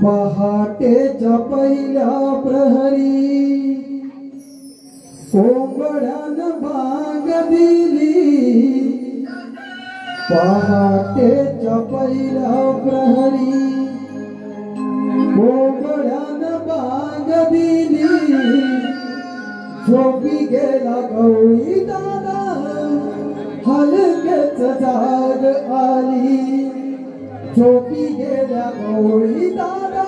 पहाटेच्या पहिल्या प्रहरी कोंबड्यानं भांग दिली। पहाटेच्या पहिल्या प्रहरी कोंबड्यानं भांग दिली। झोपी गेला गवळी दादा हलकेच जाग आली। झोपी गेल्या गवळी दादा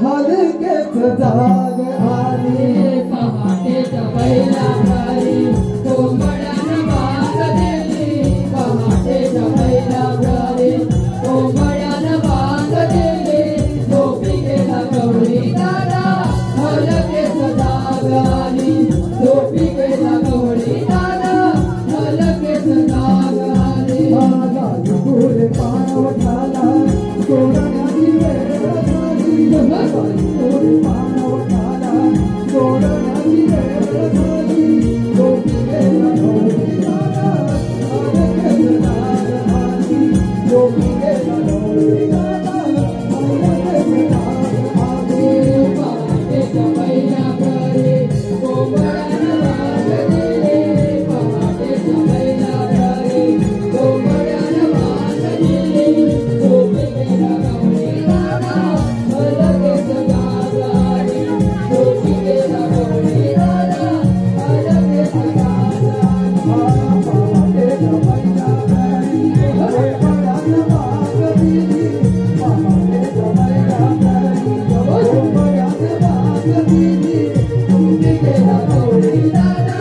हलकेच जाग आली। पहाटेच्या पहिल्या प्रहरी कोंबड्यानं भांग दिली। पहाटेच्या पहिल्या प्रहरी कोंबड्यानं भांग दिली। झोपी गेला गवळी दादा हलकेच जाग आली। झोपी गेला गवळी दादा हलकेच जाग आली। गोरे पाणवठाला सोडण्याची वेळ झाली। गोरे पाणवठाला सोडण्याची वेळ झाली। झोपी गेला गवळी दादा हलकेच जाग आली। झोपी गेला गवळी दादा हलकेच जाग आली। पहाटेच्या पहिल्या प्रहरी कोंबड्यानं भांग दिली। पहाटेच्या पहिल्या प्रहरी कोंबड्यानं भांग दिली। झोपी गेला गवळी दादा हलकेच जाग आली। झोपी गेला गवळी दादा हलकेच जाग आली। पहाटेच्या पहिल्या प्रहरी कोंबड्यानं भांग दिली। पहाटेच्या पहिल्या प्रहरी कोंबड्यानं भांग दिली। झोपी गेला गवळी दादा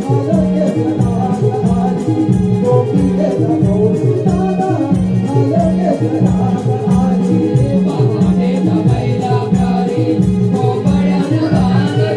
हलकेच जाग आली। झोपी गेला गवळी दादा हलकेच जाग आली। पहाटेच्या पहिल्या प्रहरी कोंबड्यानं भांग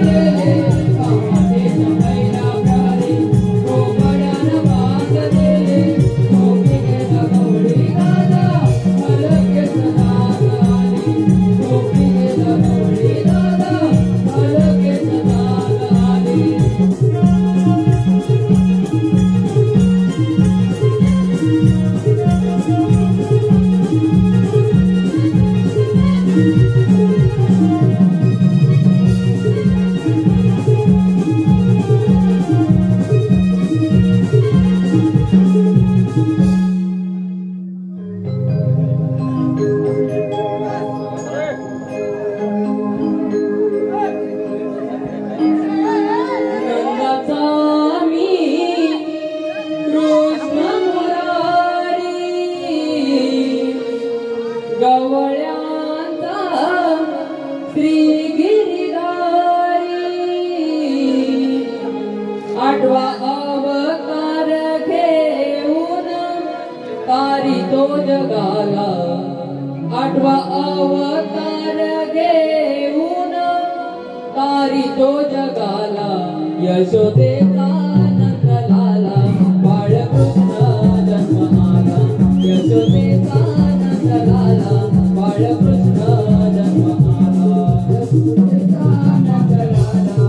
सारी तो जगाला यशोदेचा नंद लाला बाळकृष्ण जन्म आला यशोदेचा नंद लाला बाळकृष्ण जन्म आला यशोदेचा नंद लाला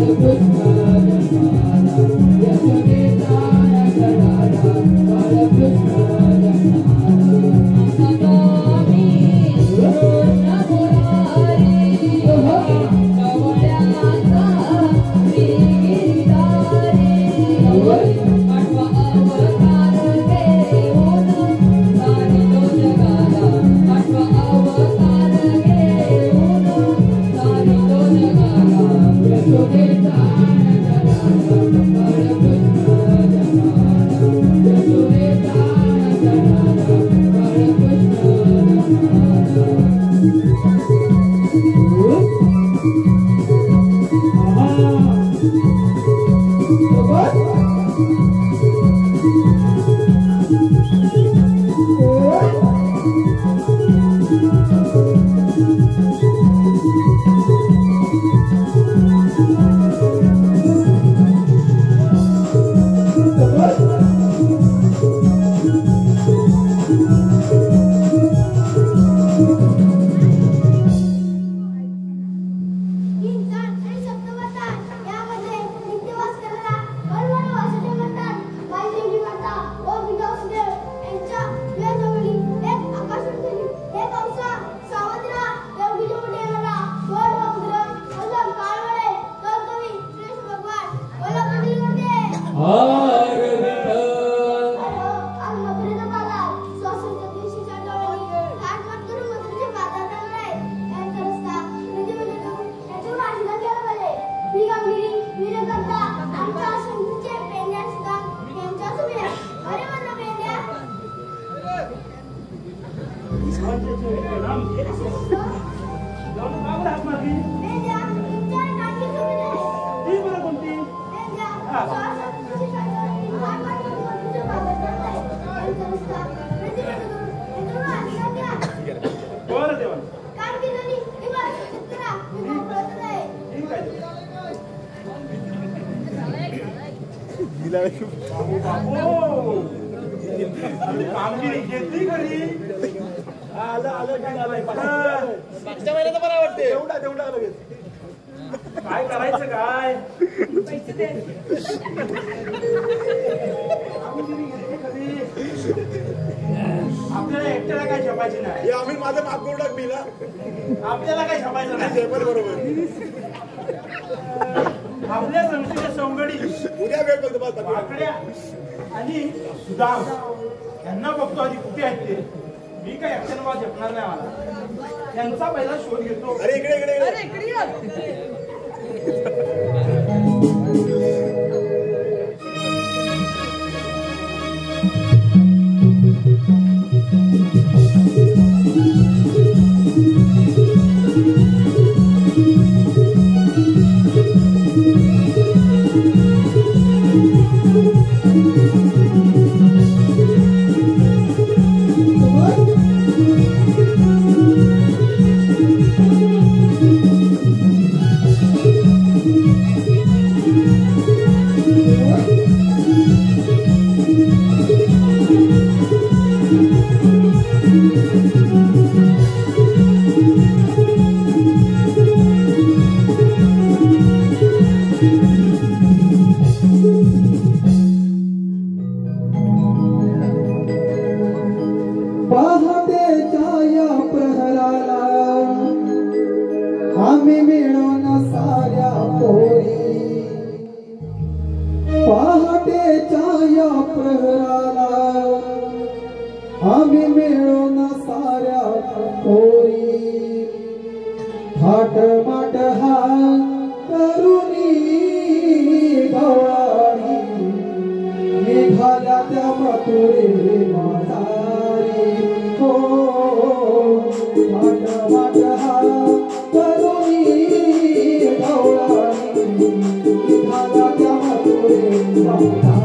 बाळकृष्ण जन्म आला यशोदेचा नंद लाला बाळकृष्ण जन्म आला कामगिरी घेतली खरी मागच्या महिन्यात मला वाटते तेवढा लगेच काय करायचं काय आपल्याला एकट्याला काय छपायचे नाही आम्ही माझं माप करून टाक मीला आपल्याला काय छपायचं नाही बरोबर आपल्या संस्थेच्या सवंगडी उद्या वेळ बघतो आकड्या आणि सुदाम यांना बघतो आधी कुठे आहेत ते मी काय एकट्यानं झेपणार नाही मला यांचा पहिला शोध घेतो. अरे इकडे इकडे इकडे. अरे इकडे या. पहाटेच्या या प्रहराला आम्ही मिळून साऱ्या पोरी. पहाटेच्या या प्रहराला आम्ही मिळून साऱ्या पोरी. थाटमाट हा करुणी गवळणी निघाल्या त्या मथुरे मातारी. हो वाट वाट हा करुणी गवळणी निघाल्या त्या मथुरे मातारी.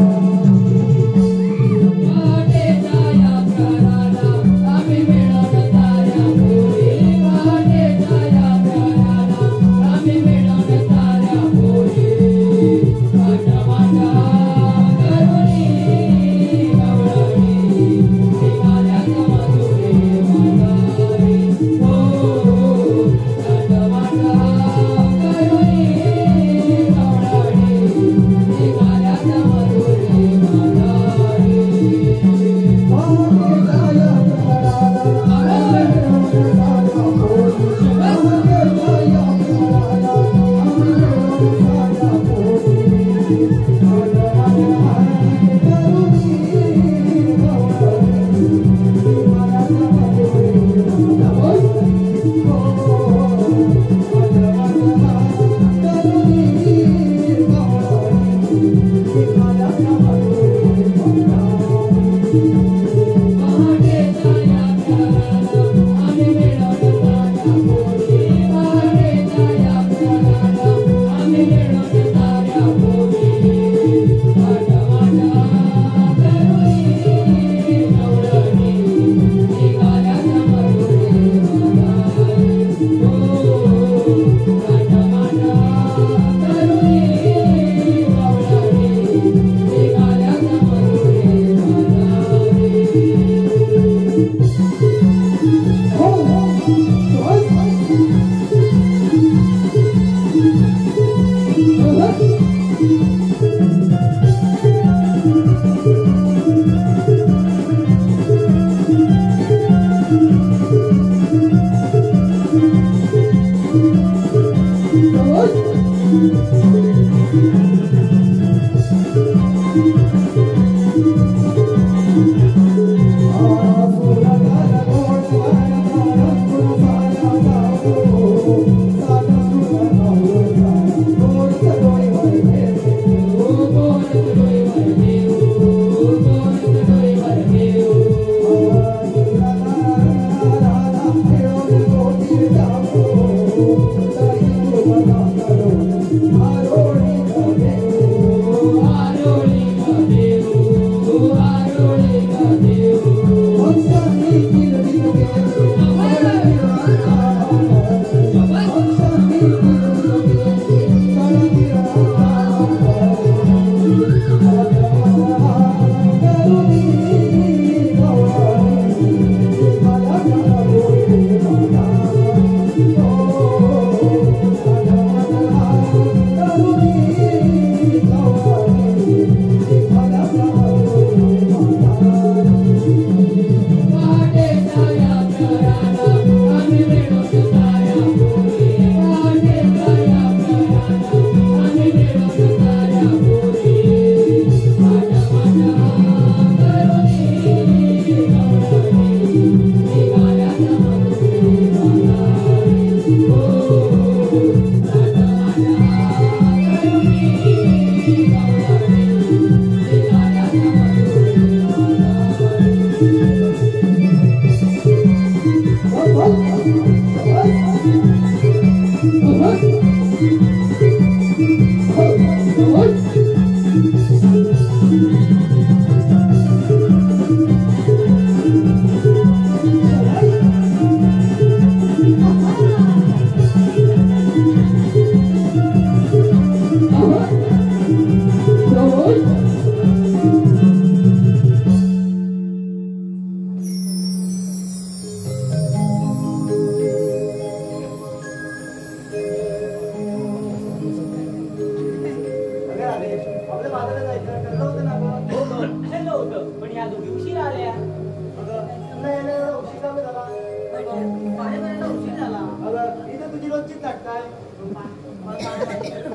कधी रोजची टाकताय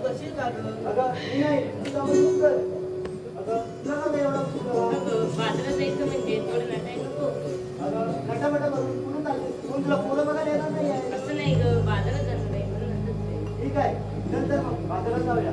कशी का ग? अगं मी नाही तुझा मग कर अगं तुला का नाही एवढा तुझा बाजारात जायचं म्हणजे थोडं नटाय नको. अगं नटामटा करून कुठून चालते कोण तुला पोरं बघायला येणार नाही आहे असं नाही ग, बाजारात जाणार आहे म्हणून नटत आहे. ठीक आहे नंतर मग बाजारात जाऊया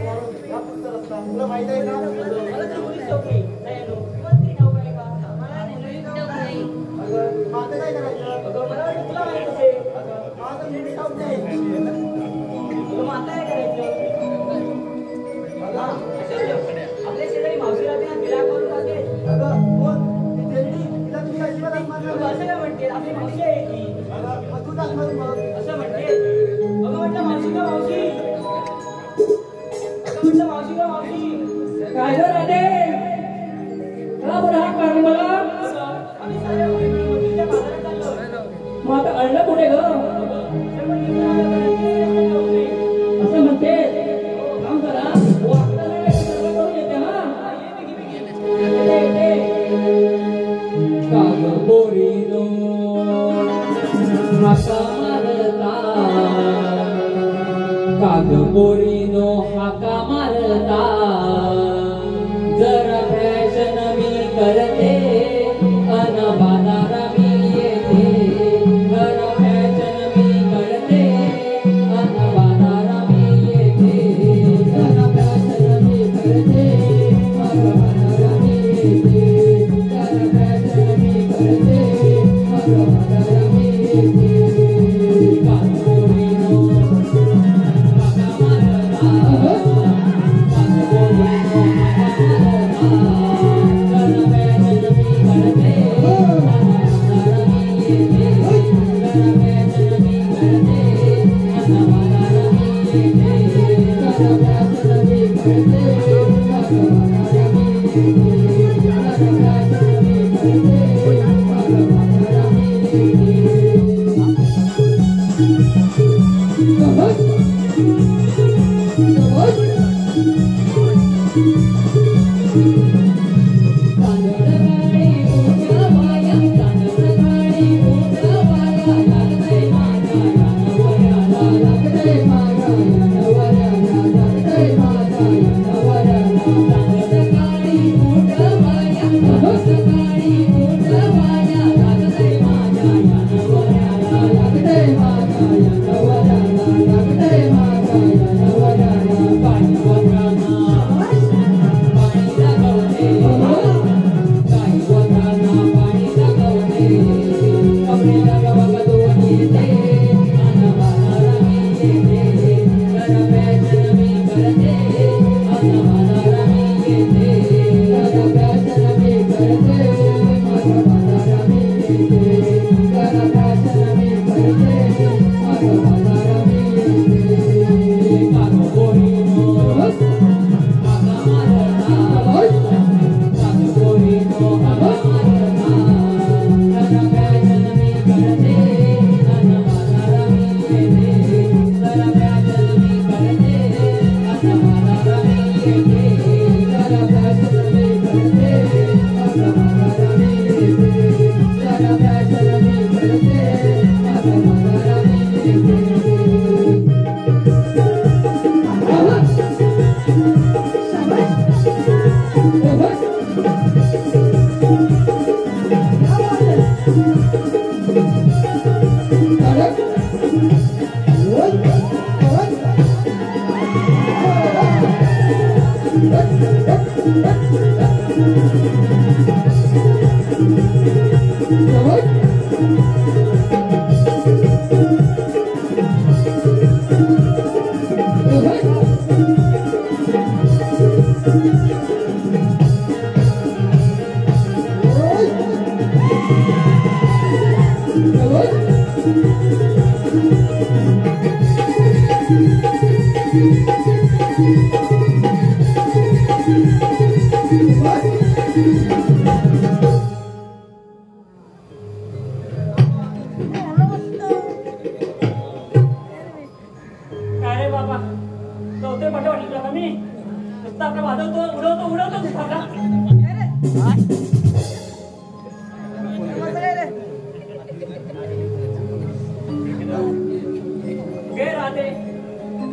तुला माहित आहे का मला तर मुलीच ठाऊक नाही. नाही नो. तुम्हाला तरी ठाऊक आहे का? मला नाही मुलीच ठाऊक नाही. अगं मग आता काय करायचं अगं मला वाटलं तुला माहित असेल. अगं माझं मुली ठाऊक नाही अगं मग आता काय करायचं? अगं आपल्या शेजारी मावशी राहते ना, तिला कॉल करते. अगं कोण ती त्यांनी तिला तुम्ही अजिबात अपमान अगं नाही असं काय म्हणते? आपली मावशी आहे ती. अगं मग तूच अपमान बघ असं म्हणते. अगं म्हटलं मावशी का मावशी? अगं म्हटलं मावशी का मावशी? काय ग राधे? का बरं हाक मारली मला? आम्ही साऱ्या मुली मिळून वकीलच्या बाजारात चाललो. मग आता अडलं कुठे ग? ते म्हणजे तुम्हाला करायचं ठाऊक नाही. असं म्हणते काम करा वाटलं नाही सगळं करून येते हा येते. काग बोरीनो हाका मारता, काग बोरीनो हाका मारता, जरा फॅशन मी करते अन बाजारा मी येते, जरा फॅशन मी करते अन बाजारा मी येते, जरा फॅशन मी करते अन बाजारा मी येते, जरा फॅशन मी करते अन बाजारा मी येते. कागोरीनो हाका मारता, कागोरीनो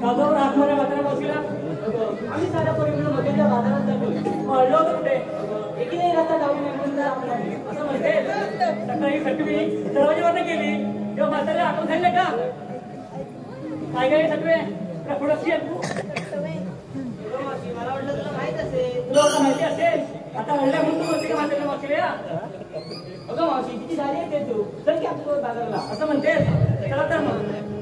काजवर हातमाऱ्या मात्र बसला आम्ही साध्या परिवार मध्येच्या बाजारात जातो म्हणलो होतो कुठे एकीने रस्ता जाऊन असं म्हणते सकाळी सटवी दरवाजेवर गेली तेव्हा म्हातारे आठवण झाले का काय काय सटवे पुढे मला वाटलं तुला माहित असेल तुला माहिती असेल आता हल्ल्या म्हणून तू म्हणते का म्हाताऱ्या मागच्या अगं मावशी किती झाली आहे तू चल की आपण बाजारला असं म्हणते चला तर मग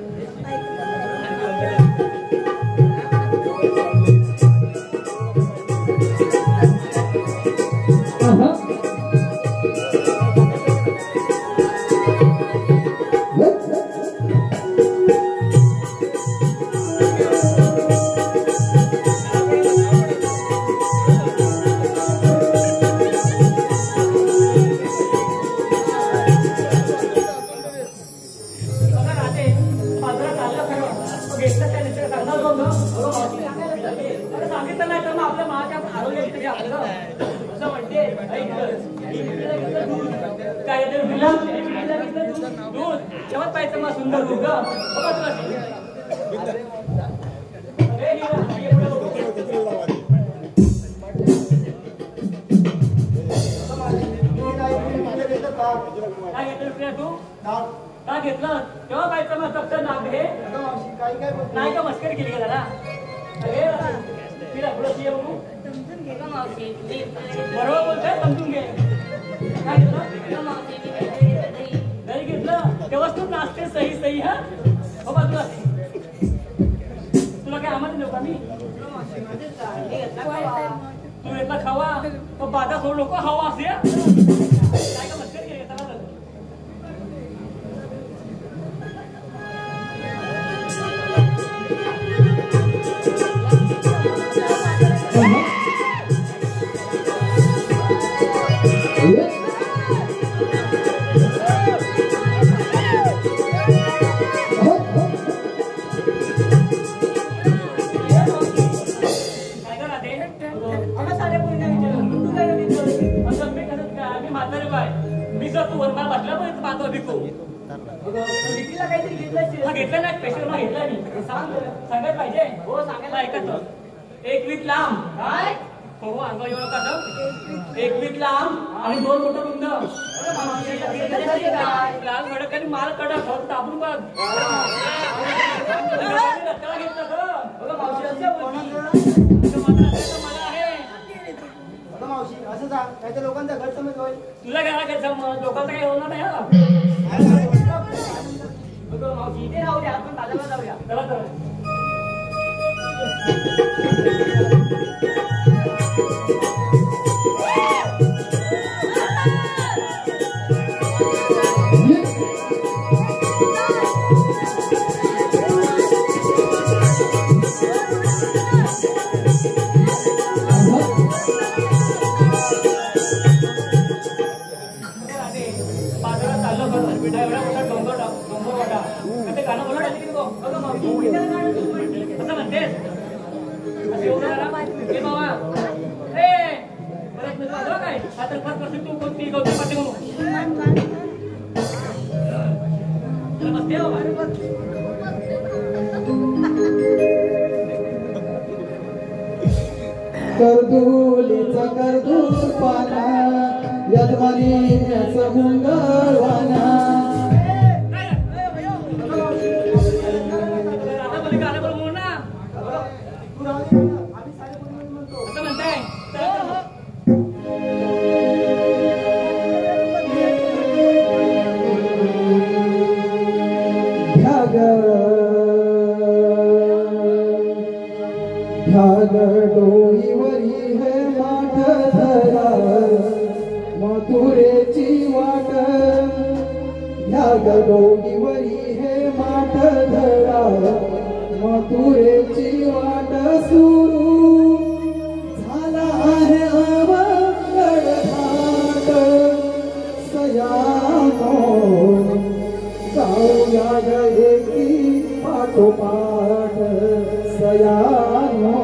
का घेतलं तेव्हा पाहिजे मग फक्त नाग हे नाही का मस्करी केली का जरा अरे तिला पुढे बघू बरोबर बोलतोय समजून घे काय घेतलं घरी घेतलं तेव्हाच तू नाचते सही सही हा हो बाजूला तुला काय आम्हाला देऊ का मी तू येतला खावा तो बाधा सोड नको हवा असे काय का मस्करी केली चला घेतलं नाही स्पेशल मग घेतला मी सांगायला पाहिजे हो सांगायला ऐकत एक वीक लांब काय हो अंगा एवढं कसं एक वीक लांब आणि 2 मोठं रुंद लाल कडक आणि माल कडक फक्त आपण बघ रस्त्याला घेतलं ग मला आहे मावशी असं जा काय तर लोकांचा गैरसमज होईल तुला घ्यायला गैरसमज लोकांचा काही होणार नाही हा मावशी इथे राहू द्या आपण बाजारात जाऊया चला चला कर्दूलीचा कर्दूर पाना यजमानीचा मुंगळवाना डोईवरी है माठ धरा मथुरेची वाट ह्या डोईवरी है माठ धरा मथुरेची वाट सुरू झाला आहे अवघड घाट सयानो जाऊया गे की पाठोपाठ सयानो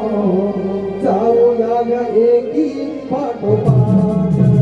जाऊया ग एकी पाठोपाठ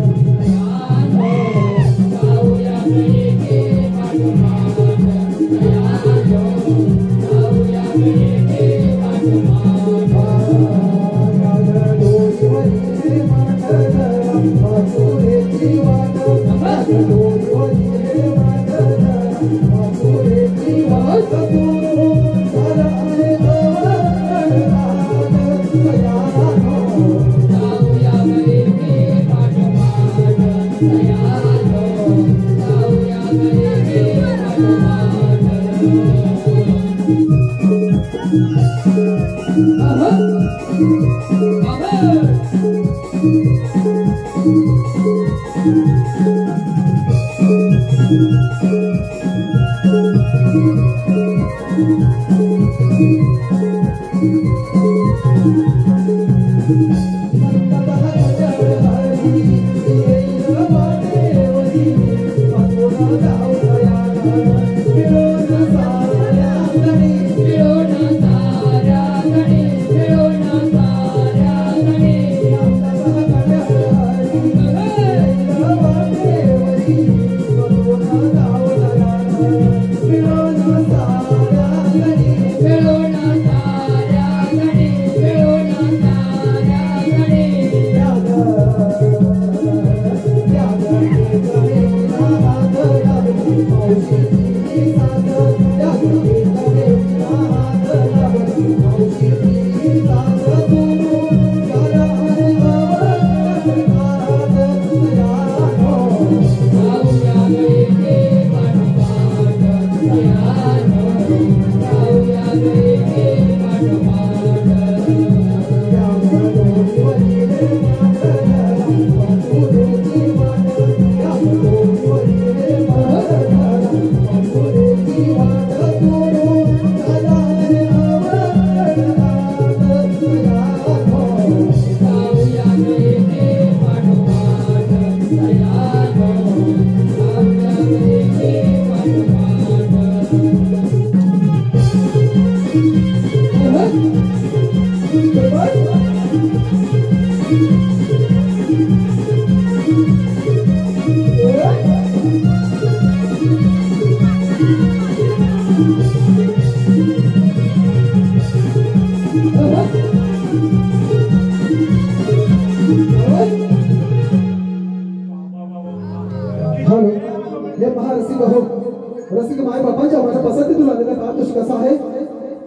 रसिक माय बापांच्या माझ्या पसंतीतून आलेला पारितोषिक कसा आहे?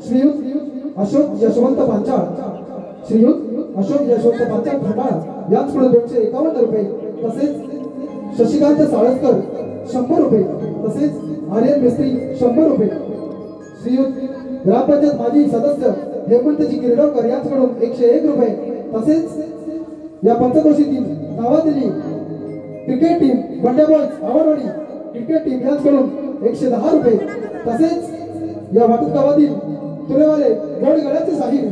श्रीयुत अशोक यशवंत पांचाळ, श्रीयुत अशोक यशवंत पांचाळ खंडाळा यांच्याकडून 251 रुपये, तसेच शशिकांत साळसकर 100 रुपये, तसेच आर्यन मिस्त्री 100 रुपये, श्रीयुत ग्रामपंचायत माजी सदस्य हेमंतजी गिरडकर यांच्याकडून 101 रुपये, तसेच या पंचक्रोशी टीम गावातली क्रिकेट टीम बंड्या बॉयज आवडवाडी क्रिकेट टीम यांच्याकडून 110 रुपये, तसेच या वाटत गावातील तुरेवाले गोड गड्याचे साहिब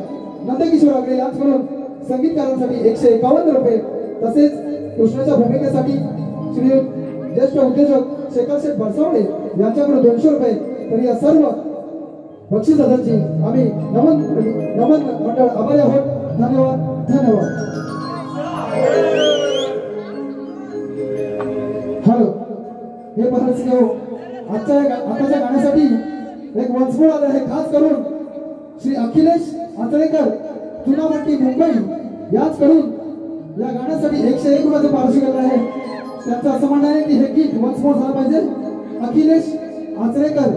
नंदकिशोर आगरे यांच्याकडून संगीतकारांसाठी 151 रुपये, तसेच कृष्णाच्या भूमिकेसाठी श्री ज्येष्ठ उद्योजक शेखर शेठ भरसावळे यांच्याकडून 200 रुपये. तर या सर्व बक्षिसांची आम्ही नमन मंडळ आभारी आहोत. धन्यवाद धन्यवाद. हॅलो, हे भारत घेऊ आताच्या गाण्यासाठी एक वंशमूळ आलं आहे, खास करून श्री अखिलेश आचरेकर चुनाभट्टी मुंबई याच कडून या गाण्यासाठी 101 रुपयाचं पारितोषिक आलं आहे. त्यांचं असं म्हणणं आहे की हे गीत वंशमूळ झालं पाहिजे. अखिलेश आचरेकर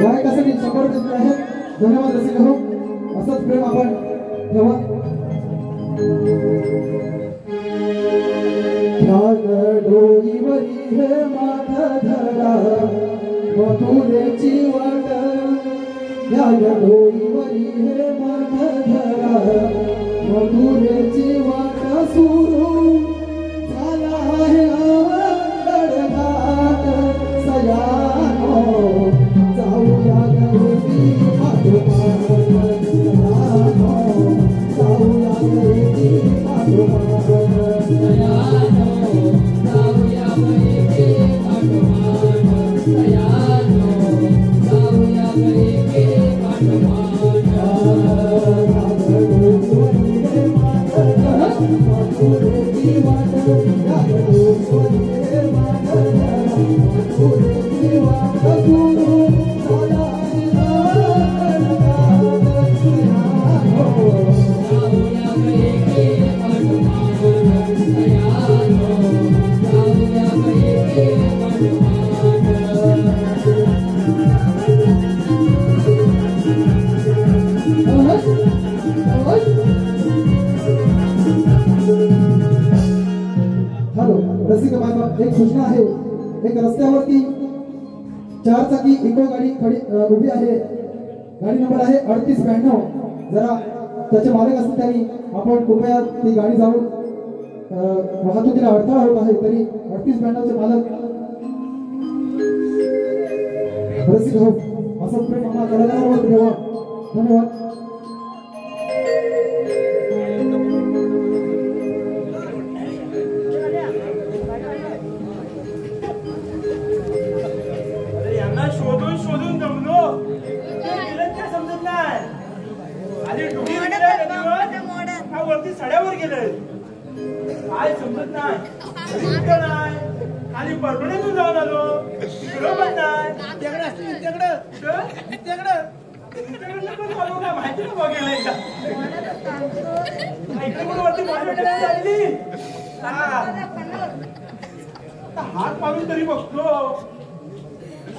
गायकासाठी 100 रुपये दिले आहेत. धन्यवाद रसिक हो, असंच प्रेम आपण ठेवा. डोईवरी हे माथा धरा मथुरेची वाट, या डोईवरी हे माथा धरा मथुरेची वाट सुरू झाला आहे अवघड सयानो, जाऊया गवती पाठोपाठ सयानो, जाऊया गवती पाठोपाठ सयानो, जाऊया गवती पाठोपाठ सयानो, जाऊया गवती पाठोपाठ. मथुरेची वाट, मथुरेची वाट सुरू झाला जाऊया गवती पाठोपाठ सयानो, हॅलो रसिक मायबाप, एक सूचना आहे. एक रस्त्यावरती 4 चाकी इको गाडी उभी आहे. गाडी नंबर आहे 3892. जरा त्याचे मालक असतील त्यांनी आपण कृपया ती गाडी जाऊन वाहतुकीला अडथळा होत आहे. तरी 3892 चे मालक रसिक हो असं प्रेम आम्हाला कलाकारांवर ठेवा. धन्यवाद. यांना शोधून शोधून जमलो काय समजत नाही. आधी डुबी हा वरती सड्यावर गेले काय समजत नाही. खाली परभणीतून जाऊन आलो इकडं पण नाही. आलो काय माहिती ना बघायला इकडे पण वरती झालेली हात मारून तरी बघतो.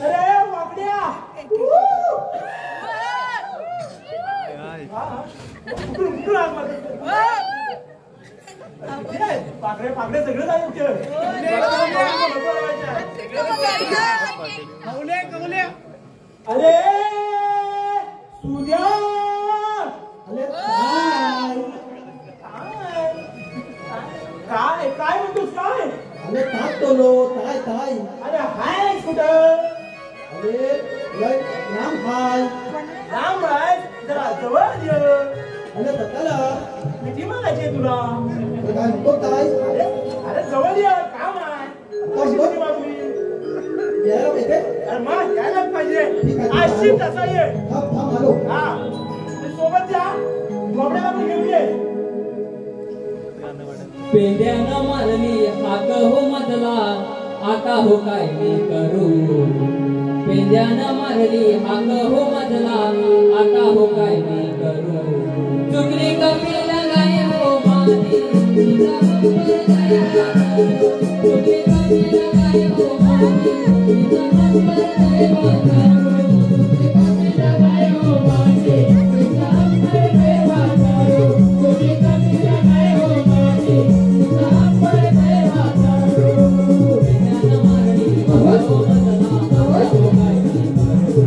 अरे वाकड्या पाकडे पाकडे सगळं जाईल. अरे सूर्या काय काय म्हणतोस काय. अरे काय तोलो काय काय. अरे हाय कुठं. अरे नाम हाय राम राय जरा जवळ ये. अरे तकाला किती मागायची तुला. काय म्हणतो काय. अरे जवळ ये काम आहे. कशी मागली यायला माहिती. अरे मग यायलाच पाहिजे. अशी तसा ये. थांब आलो. हा सोबत जा. गोबड्याला पण घेऊन ये. पेंड्यानं मारली हाक हो मधला, आता हो काय मी करू. पेंड्यानं मारली हाक हो मधला, आता हो काय मी करू. चुकली कपिल गाय हो माझी, तिचा नंबर दे वाकरू. चुकली कपिल गाय हो माझी, तिचा नंबर दे वाकरू. चुकली कपिल गाय हो माझी, तिचा नंबर दे वाकरू. चुकली कपिल गाय हो माझी, तिचा नंबर दे वाकरू. पेंड्यानं मारली हाक हो मधला, आता हो काय मी करू.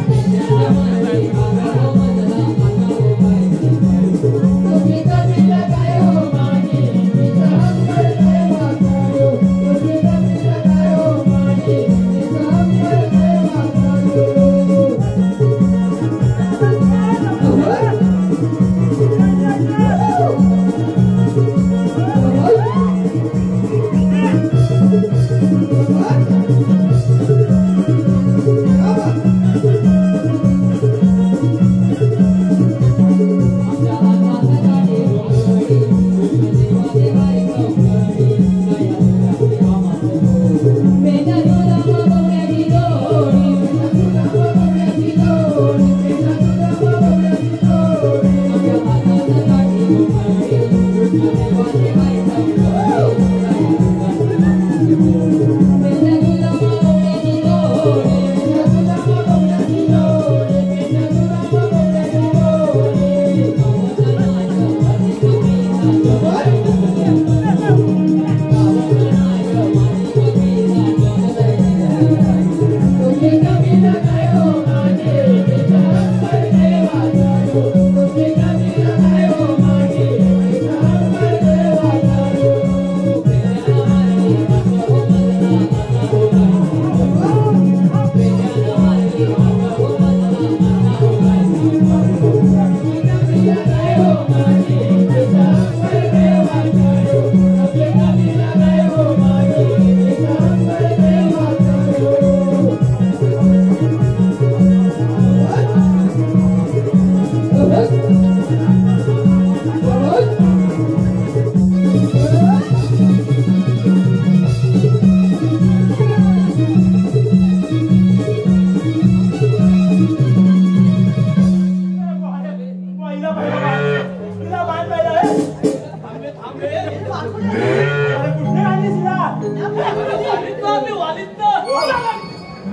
पेंड्यानं मारली हाक हो मधला, आता हो काय मी करू.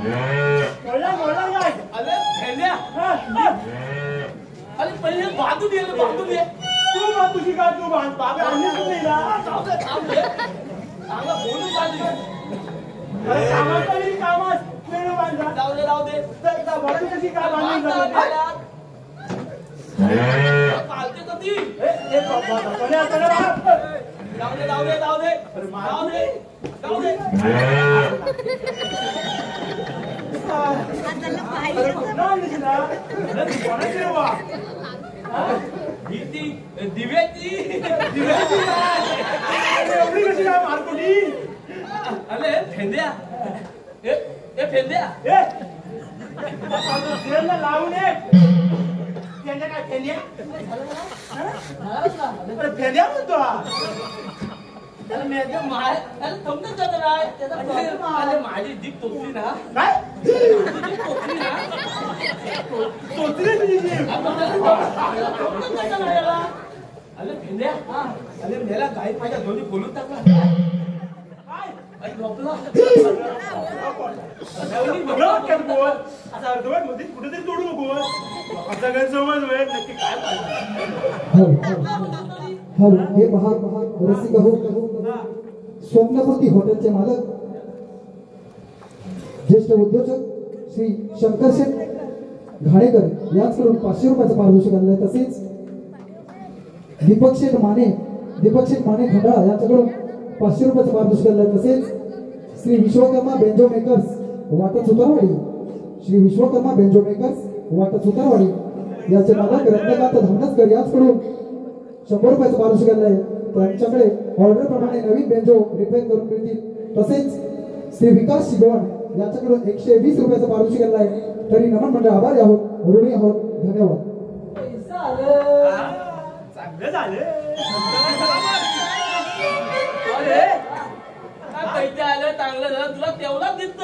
मोडला काय अरे फेल्या अरे पहिले बांधून दे तू तुझी काय तू बांध बाबा आणलीच नाही ना चांगला बोलून चालली अरे कामात नाही कामात वेळ बांधा जाऊ दे तर बाजू कशी काय बांधून पालते कधी ए बाबा जाऊ दे अरे कुठला दिसला अरे कोणाची वा ती दिव्याची अरे एवढी कशी काय मारकुटी अरे फेंद्या ए फेंद्या ए ट्रेनला लावून ये त्यांच्या काय फेन्या अरे फेन्या म्हणतो हा अरे समजत जात नाही माझी जीप तोचली ना काय जीप तोचली ना तोचली तुझी जीभ अरे फेंद्या अरे मेला गाई माझ्या दोन्ही बोलून टाकला काय अरे झोपला बघ काय बोल आता अर्धवट मध्ये कुठेतरी तोडू नको आता काय समज वेळ नक्की काय हे पहा रसिक हो स्वप्नपूर्ती हॉटेलचे मालक ज्येष्ठ उद्योजक श्री शंकर शेठ घाणेकर यांच्याकडून 500 रुपयाचं पारितोषिक आणलंय. तसेच दीपक शेठ माने खंडाळा यांच्याकडून 500 रुपयाचं पारितोषिक आणलंय. तसेच श्री विश्वकर्मा बेंजो मेकर्स वाटत सुतारवाडी याचे मालक रत्नकांत धामणसकर यांच्याकडून 100 रुपयाचं पारितोषिक आणलंय. त्यांच्याकडे ऑर्डर प्रमाणे नवीन बेंजो रिपेअर करून मिळतील. तसेच श्री विकास शिगवण यांच्याकडून 120 रुपयाचं पारितोषिक आणलंय. तरी नमन म्हणजे आभारी आहोत, ऋणी आहोत. धन्यवाद. चांगलं झालं अरे पैसे आलं चांगलं झालं तुला तेवढाच दिसत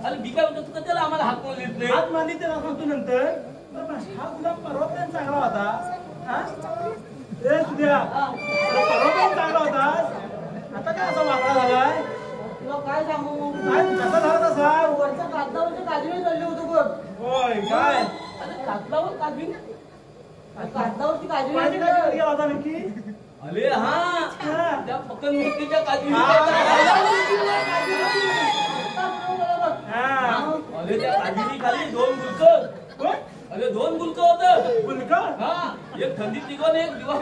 अरे मी काय म्हणतो तू कशाला आम्हाला हात मारलीत नाही हात मारली त्याला सांगतो नंतर हा गुलाब परवा पण चांगला होता ए सुद्या परवा पण चांगला होता आता काय असा वागला झालाय तुला काय सांगू काय कसा झाला तसा वरच्या कागदावरच्या काजवी चालली होतो बघ होय काय अरे कागदावर काजवी कागदावरची काजवी माझी काय कधी गेला होता नक्की अरे हा त्या पकन मिरचीच्या काजवी अरे त्या काजवी खाली 2 गुलक अरे 2 गुलक होत गुलका हा एक थंडीत निघून एक दिवस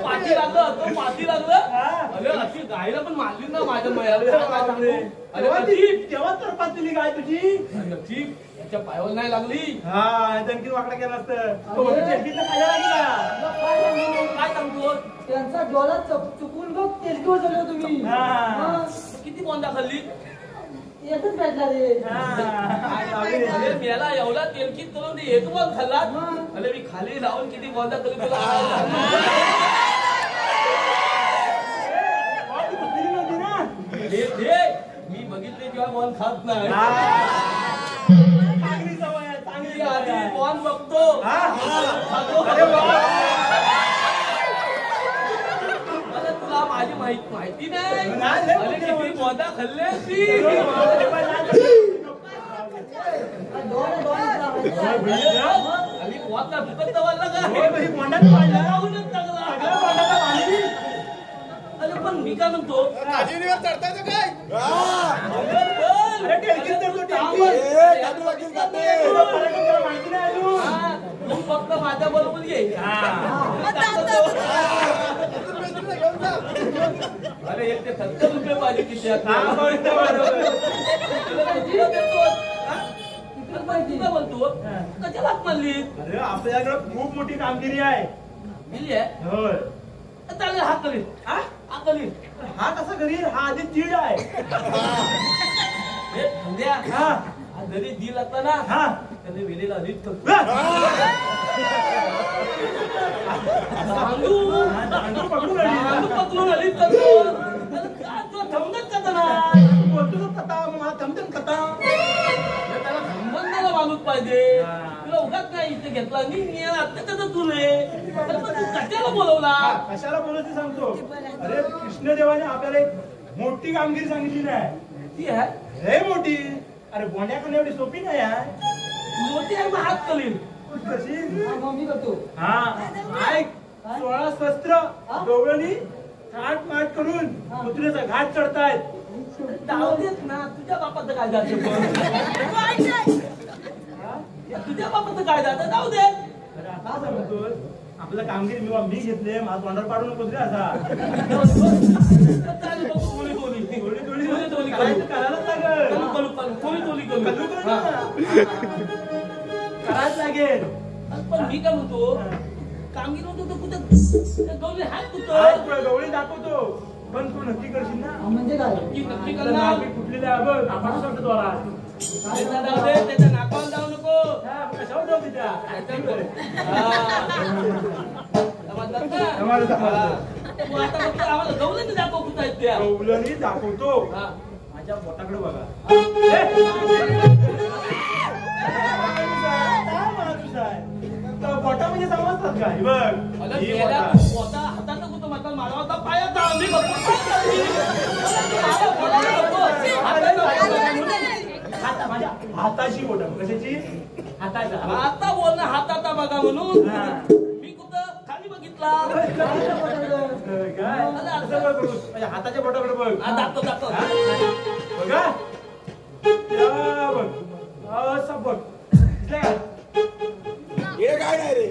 पाठी लागलं अरे अशी गायला पण मारली ना माझ्या तेव्हा तर पाचली गाय तुझी नक्की त्याच्या पायावर नाही लागली हा आणखी वाकडा केला असतं काय सांगतो त्यांचा डोला चुकून बघ तेलकीवर चाललो तुम्ही किती बोंदा खाल्ली एकच भेटला रे अरे मेला एवढा तेलकीत करून एक पण खाल्ला अरे मी खाली लावून किती बोंदा करून तुला मी बघितले जेव्हा बॉन खात नाही चांगली सवय आहे चांगली आधी बॉन बघतो तुला माझी माहिती नाही अरे किती बोंदा खाल्ले ती आणि पोहता फुकत वाढला का अरे पण मी काय म्हणतो तू फक्त माझ्या बरोबर घे अरे 170 रुपये पाहिजे किती बोलतो कशाला हात मारली अरे आपल्याकडे खूप मोठी कामगिरी आहे दिली आहे होय चालेल हात करील हा करील हा कसा घरी हा आधी चीड आहे हा जरी दिल आता ना हा त्याने वेळेला रीत करतो पकडून रीत करतो तुला थमदत का ना बोलतो कथा मला थमथम कथा त्याला संबंधाला माणूस पाहिजे हा. तुला उगाच नाही इथे घेतला मी आता तुले अरे पण तू कशाला बोलवला कशाला बोलत ते सांगतो. अरे कृष्णदेवाने आपल्याला एक मोठी कामगिरी सांगितली नाही. ती आहे लय मोठी. अरे बोंड्याकडे एवढी सोपी नाही आहे. मोठी आहे मग हात कलीन कशी मग मी करतो हा ऐक 16 शस्त्र डोळ्यांनी थाट माट करून कुत्र्याचा घाट चढतायत. जाऊ देत ना तुझ्या बापाचं काय जातं तुझ्या बापाचं काय जातं जाऊ दे अरे आता सांगतो आपलं कामगिरी मी घेतले माझा तोंडावर पाडू नको रे असा. करायचं करायलाच लागेल. करायच लागेल. पण मी काय म्हणतो कामगिरी होतो तो कुठं गवळी हात कुठं गवळी दाखवतो पण तू नक्की करशील ना. म्हणजे काय नक्की आपलं करणार नाक फुटलेलं आहे बघ. आपण सांगतो द्वारा जाऊ दे त्याच्या नाकावर जाऊ नको कशावर जाऊ तिच्या तू आता फक्त आम्हाला गवळणी दाखव कुठं आहेत त्या गवळणी दाखवतो. हा. माझ्या बोटाकडे बघा. बोटा म्हणजे समजतात का? हे बघ मला ही गेला बोटं. स्वतः हातात कुठं माता माझा होता पायात आम्ही बघतो माझ्या हाताची बोट कशाची हाताचा. आता बोल ना हाताचा बघा म्हणून हा. मी कुठं खाली बघितला काय असं बघ करू. माझ्या हाताच्या बोटाकडे बघ. दाखव दाखव बघा या बघ असं बघ. दिसलं का? हे काय नाही रे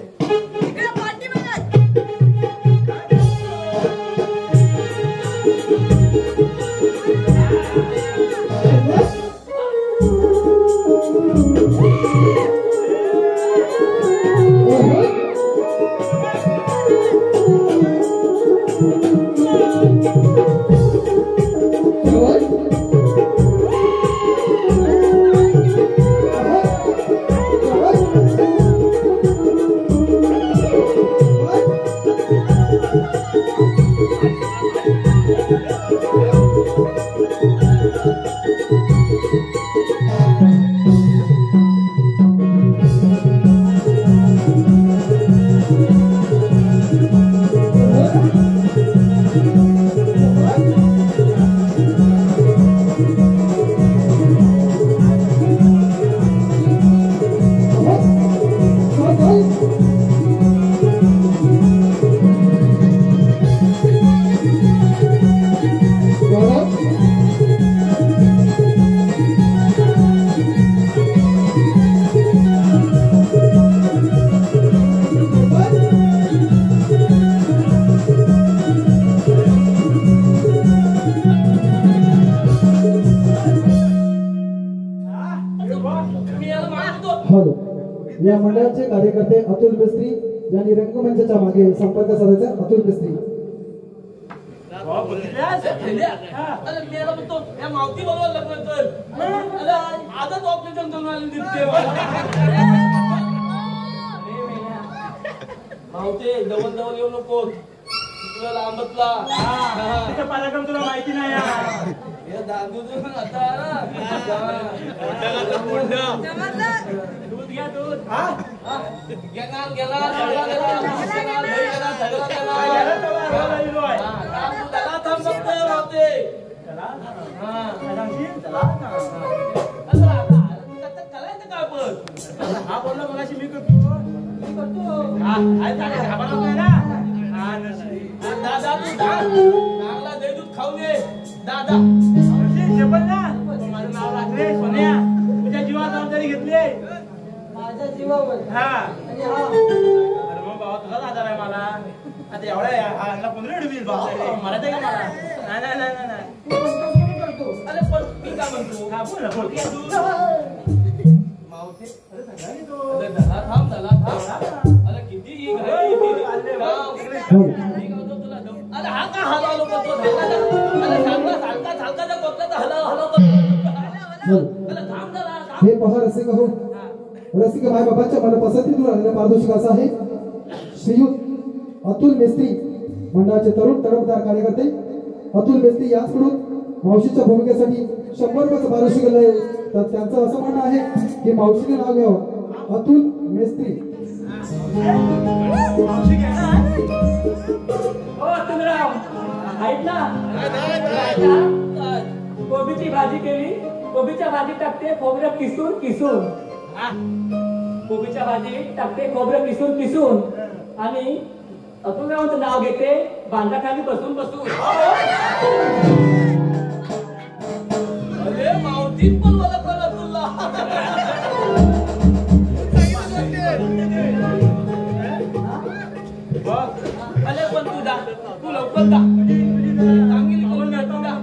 या मंडळाचे कार्यकर्ते अतुल मिस्त्री यांनी रंगमंचाच्या मागे संपर्क साधायचा. अतुल मिस्त्री मावती बरोबर लग्न कर आजच ऑपरेशन करून आली दिसते मावते जवळ जवळ येऊ नको तुला लांबतला त्याचा पराक्रम तुला माहिती नाही यार. हे दादू आता दूध घ्या दूध गेला गेला झगडा गेला झगडा गेला त्याला थांब बघतोय मावते करायचं काय पण हा बोलला मगाशी मी करतो. दादा तू चांगला दही दूध खाऊन ये दादा पण ना माझं नाव लागले सोन्या. तुझ्या जीवावर जबाबदारी घेतली. माझ्या जीवावर हा अरे मग बाबा तुझाच आधार आहे मला. आता एवढ्या हा 15 मिनिट बाबा मला ते का मला नाही नाही नाही नाही. अरे पण मी काय म्हणतो हा बोल ना बोल. मावते अरे सगळ्यांनी तो अरे दला थांब अरे किती ही घाई अरे हा का हलावलो करतो अरे सांगा सारखा सारखा कोपऱ्यात हलाव हलाव करतो अरे थांब जरा हे पहा रसिक हो. रसिक माय बाबांच्या मनपसंतीतून आलेला पारितोषिक असं आहे. श्रीयुत अतुल मेस्त्री मंडळाचे तरुण तडफदार कार्यकर्ते अतुल मेस्त्री याचकडून मावशीच्या भूमिकेसाठी 100 रुपयाचं पारितोषिक तर त्यांचं असं म्हणणं आहे की मावशीने नाव घ्यावं अतुल मेस्त्री. मावशी घेणार हो अतुलराव आहेत ना? कोबीची भाजी केली. कोबीच्या भाजी टाकते खोबरं किसून किसून. कोबीच्या भाजी टाकते खोबरं किसून किसून आणि अतुलरावांचं नाव घेते बांधाखाली बसून बसून. अरे मावतीत पण मला कळत तुला. अरे पण तू जा, तू लवकर जा. चांगली करून घेतो जा.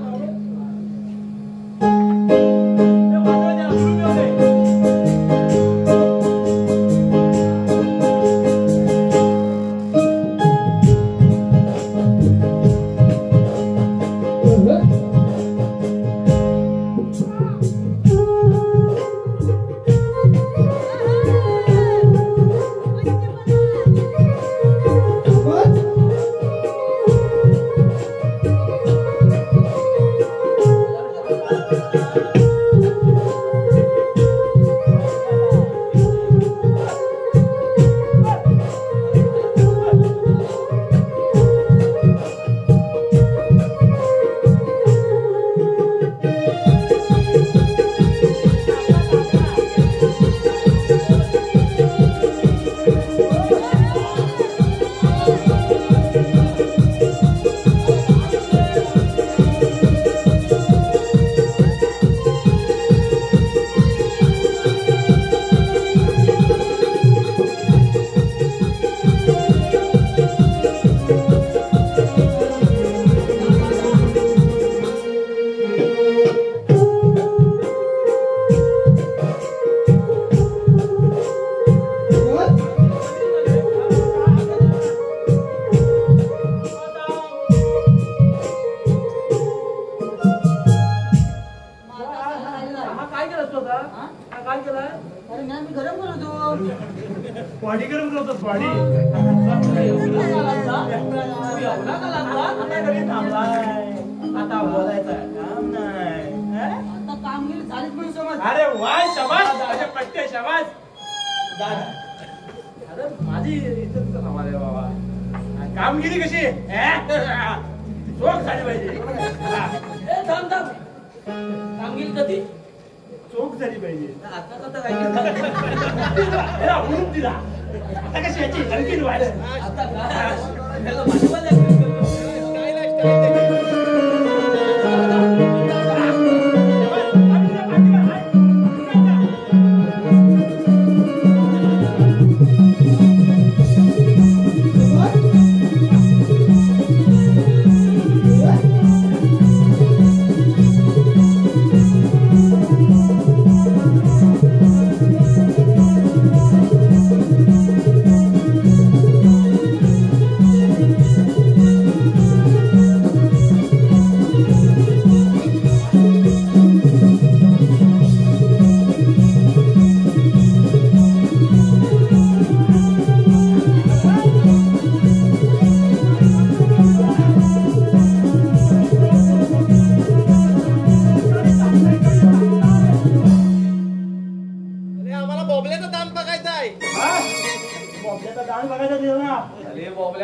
बॉडी गरम करतोस बॉडी. आता बोलायचं काम नाही. आता कामगिरी झालीच म्हणून समज. अरे वाय शबास असे पट्टे शबास. अरे माझी इज्जत सांभाळे बाबा. कामगिरी कशी चोख झाली पाहिजे. थांब थांब. कामगिरी कधी चोख झाली पाहिजे. आता आता काय याला उडून दिला. आता कशी याची हलकी वाढ. आता काय त्याला भाजीपाला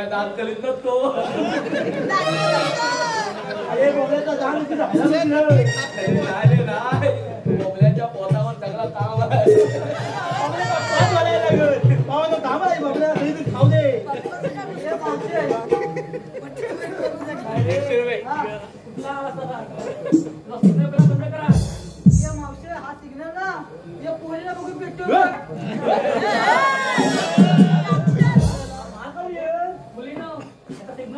दात करीत नसतो. बोबल्याच्या पोटावर सगळा ताव आहे. खाऊ दे. हा सिग्नल ना या पोरीला बघून भेटतो.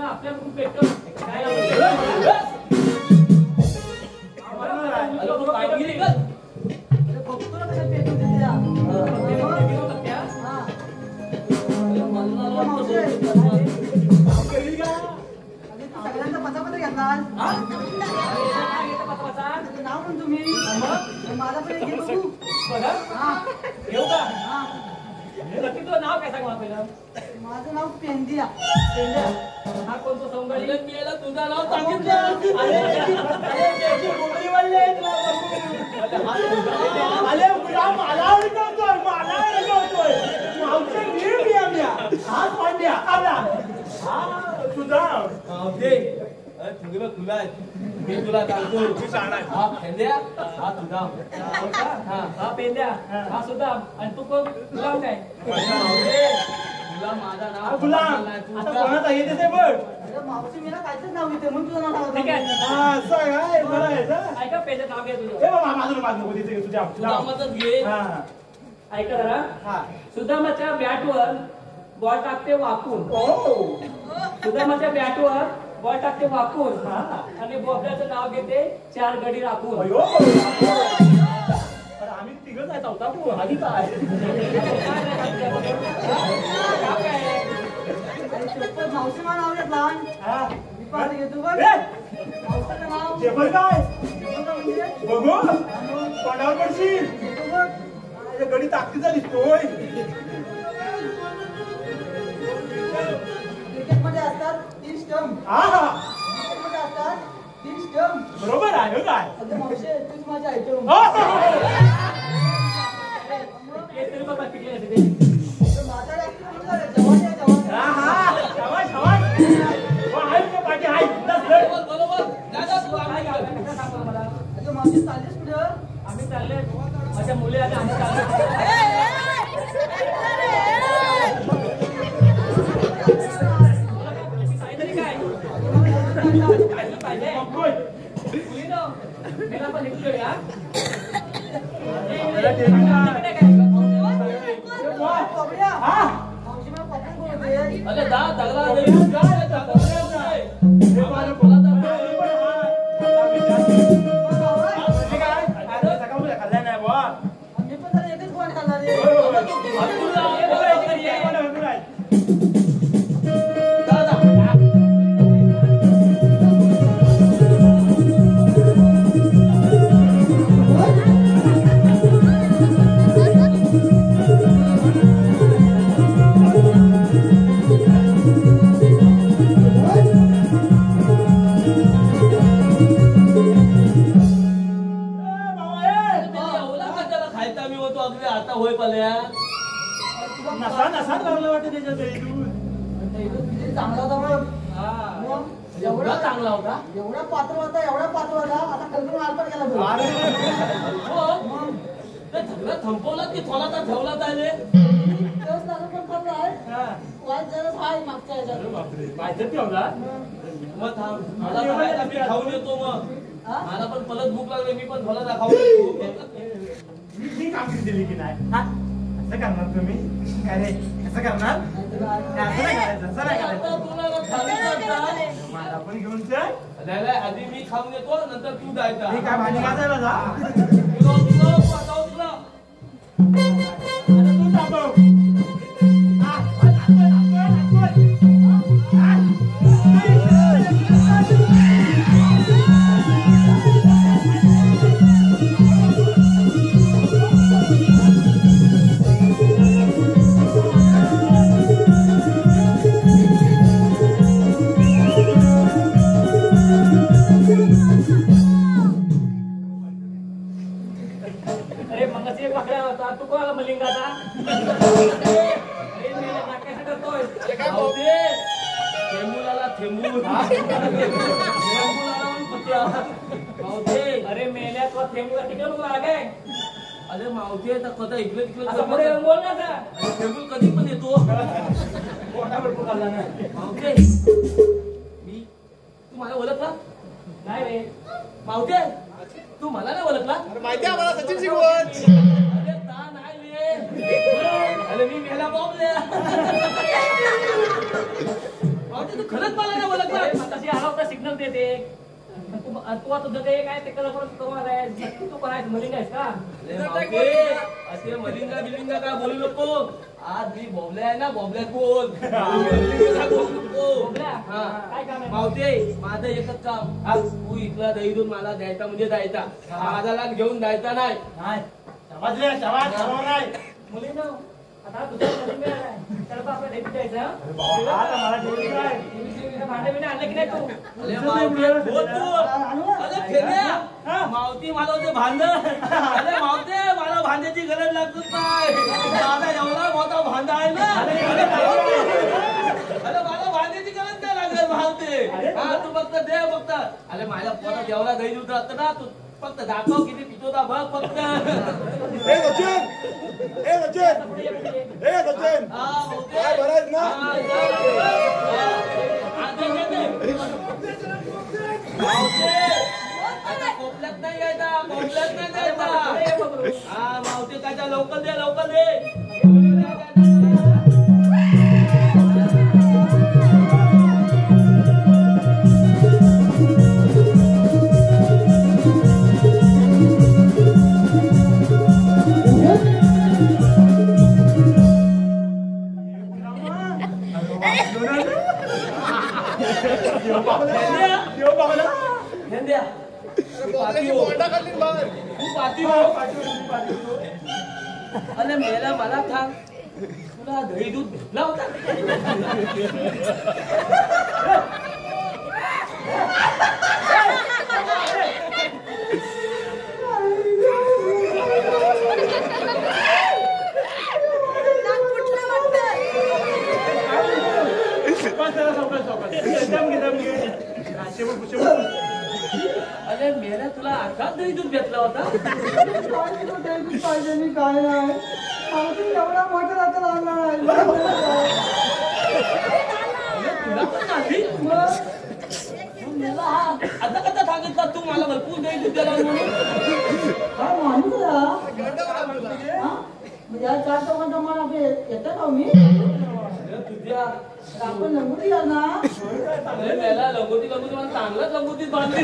आपल्या खूप भेटतो काय बघतो ना कशा पेटून त्या सगळ्यांचा पचापत्र घेतला. नाव पण तुम्ही माझा पण एक घेऊ. घेऊ का? नक्की तुझं नाव काय सांग मला पहिलं? माझं नाव पेंदिया. पेंड्या. हा कोणतो सौंदर्य? अरे मेला तुझं नाव सांगितलं. अरे गुलाम मला अडकवतोय, मला अडकवतोय. मावशी नीट घे आम्या. हा पांड्या आला. हा तुझा मावते तुला तुला मी तुला सांगतो मी सांगणार. हा पेंद्या हा तुझा हा पेंड्या. हा सुदाम. आणि तू कोण? तुला काय? तुला माझा नाव गुलाम आता कोणाचा येते ते बघ. अरे मावशी मला काहीच नाव येते म्हणून तुझं नाव ठीक आहे. हा असं काय बरं आहे का? ऐका पेंड्या नाव घे तुझं. ए बाबा माझं नाव नको तिथे तुझ्या तुझा घे. हा ऐका जरा. हा सुदामाच्या बॅटवर बॉल टाकते वाकून. ओ सुदामाच्या बॅटवर बॉल टाकते वाकून. हा. आणि बोबड्याचं नाव घेते 4 गडी राखून. अयो अरे आम्ही तिघच आहे चौथा तू आधी काय मावशी मला नाव घेत लहान. हा मी पाहत घेतो बघ. ए, मावशीचं नाव जेवण काय म्हणजे बघू तोंडावर पडशील. घेतो बघ. माझ्या गडी ताकदीचा दिसतोय. क्रिकेटमध्ये असतात 30 स्टंप. हा हा क्रिकेटमध्ये असतात 30 स्टंप. बरोबर आहे हो काय अगं मावशी तूच माझी आयटम. हा, हा, हा. केसरी बाबा पिकले असते ते. माझा जवान आहे जवान. हा, हा. शाबास, शाबास. हो, आहे तुझ्या पाठी, आहे. बस, लढ. बरोबर दादा तू आम्ही काय सांगतो मला? अगं मावशी चाललीस कुठं? आम्ही चालले माझ्या मुली आल्या आम्ही चाललो. काहीतरी काय काहीतरी पाहिजे. बघतोय. मुलीनं मला पण इकडे या. मला टेबल नाही. इकडे काय? वा. बाबड्या. हा. मावशी मला पकडून बोलते. अरे दगला काय दगला हे पाहिलं, बोला तर. हे काय? अरे, सकाळपासून खाल्लं नाही बुवा. मी पण जरा एकच गोड खाणार आहे. होय, होय, होय. हे कोण आहे, कोण आहे? खायचा मी होतो अगदी आता होय पल्या. नसा नसा लागलं वाटतं त्याच्या तरी दूध. किती चांगला होता बघ. मग एवढा चांगला होता. एवढा पात्र होता एवढा पात्र होता आता कल्पना आलपट गेला बघ. अरे हो ते झगडा थांबवला की थोडासा ठेवला त्याने. तेच दादा पण खरं आहे. हा. वाईट जराच आहे मागच्या ह्याच्यात. बापरे, पाहिजे ठेवला. मग थांब मला खायला मी खाऊन येतो मग. हा? मला पण परत भूक लागली मी पण थोडा खाऊन येतो. मी कामगिरी दिली की नाही हा? असं करणार तुम्ही काय रे असं करणार असं नाही करायचं असं नाही आता करायचं तुला सांगितलं ना. मला पण घेऊन चल. नाही नाही, आधी मी खाऊन येतो नंतर तू जायचा. मी काय भाजी घासायला जा तुला तुला तुला आता तू थांबव. हा, नाचतोय, नाचतोय, नाचतोय. हा. अरे मगाशी एक वाकड्या होता तू कोणाला मलिंगाचा? अरे मेल्या नाक्याचं करतोय. भाऊते, थेंबूलाला थेंबू. थेंबूलाला पण पत्या. भाऊते, अरे मेल्या तुला थेंबूला टिकलं नको आला काय? अरे मावते तर कदा इकडे तिकडे असं पुढे येऊन बोल ना आता. थेंबूल कधी पण येतो. पोटा भरपूर खाल्ला नाही. मावते मी तू मला ओळखला? नाही रे. मावते तू मला नाही ओळखला? माहिती आहे मला सचिन शिकवत. अरे ता नाही ले. अरे मी मेला बॉम्बल्या. मावते तू खरंच मला नाही ओळखला? अरे मगाशी आला होता सिग्नल देते. तू आता तुझं ते काय ते कलर करून करून आहे. नक्की तू कोणायचं मलिंग आहेस का? अरे मावते असे मलिंगा बिलिंगा काय बोलू नको. आज मी बॉबल्या आहे ना बॉबल्यात बोल. मलिंगा बोलू नको. बोबल्या? हा. काय काम आहे? मावते माझं एकच काम आज तू इथला दही दूध मला द्यायचा म्हणजे द्यायचा. माझा लाग घेऊन द्यायचा नाही. नाही शाबास रे, शाबास, बरोबर आहे. मुलींनो आता दुसरा नवीन वेळ आहे. त्याला पण आपलं डेबिट द्यायचं. अरे बाबा, आता मला ठेवायचं काय? भांडे बिंडे आणलं की नाही तू? अरे मावती, बोल तू. अरे फेऱ्या, मावती मला होते भांड. अरे मावते, मला भांड्याची गरज लागत नाही. माझा एवढा मोठा भांडा आहे ना. अरे मला भांड्याची गरज नाही लागत मावते. हा तू फक्त दे फक्त. अरे माझ्या पोरात एवढा दही दूध असतं ना, तू फक्त दाखव किती पितोता बघ फक्त. ए सचिन हा मावते. काय बरं आहेस ना? हा, दे, दे, दे. मावते, आता कोपल्यात नाही यायचा, कोपल्यात नाही जायचा. हा मावते काय लवकर दे, लवकर दे. देव पावला. हेंद्या, बॉबल्याची बोंडा खाल्ली बाहेर. तू पाठी हो. अरे मेला मला सांग, तुला दही दूध भेटला होता? अरे मेला तुला आकाश दही दूध भेटला होता? पाहिजे मी काय नाही आमची एवढा मोठा रात्र लागणार तुला पण नाही? आता कसा सांगितला तू मला भरपूर दही दूध द्यायला म्हणून? काय माणूस म्हणजे आज 4 चौघांचा मला येतं का मी अरे तुझ्या आपण लंगोटी या ना अरे मेला लंगोटी मला चांगलाच लंगोटीत बांधली.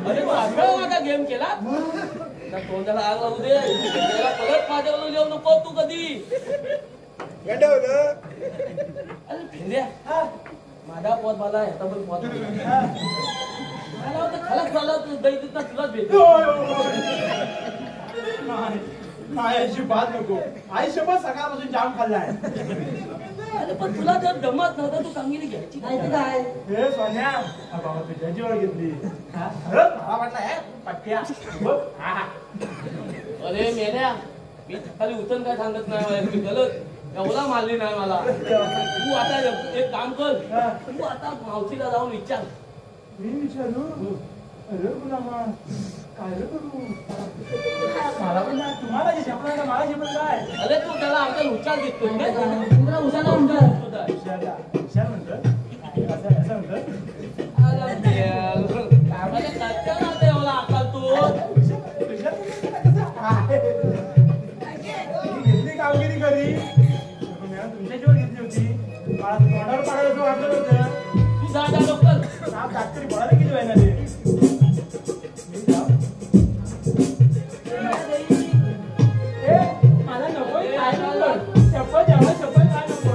अरे माझा गेम केला तोंडाला आग लागू दे. त्याला परत माझ्यावर येऊ नको तू कधी. गंडवलं. अरे फिर्या माझा पोत मला ह्याचा पण पोत मला वाटतं खलाच झाला दही दूध तुलाच भेटतो. नाही अजिबात नको. आयुष्यभर सकाळपासून जाम खाल्लाय. अरे पण तुला जर जमत नव्हतं तू कामगिरी घ्यायची नाही तर काय हे सोन्या बाबा तुझ्या जीवावर घेतली. खरंच मला वाटलं हे पट्ट्या बघ. अरे मेल्या मी सकाळी उचल काय सांगत नाही गलत एवढा मारली नाही मला. तू आता एक काम कर, तू आता मावशीला जाऊन विचार. मी विचारू अरे तुला काय रे करू मला पण नाही तुम्हाला जे शपथ मला शपथ काय. अरे तू त्याला आमचा हुशार दिसतो तुला उशाला म्हणतात हुशार म्हणतं असं म्हणतं. एवढा आकाल तू घेतली कामगिरी करी तुमच्या जीवर घेतली होती. मला तोंडावर पाडायला असं वाटलं होतं. तू जा जा लवकर. साप डॉक्टरी बोलायला किती व्हायला ते मला नको काय नको शपथ एवढं शपथ काय नको.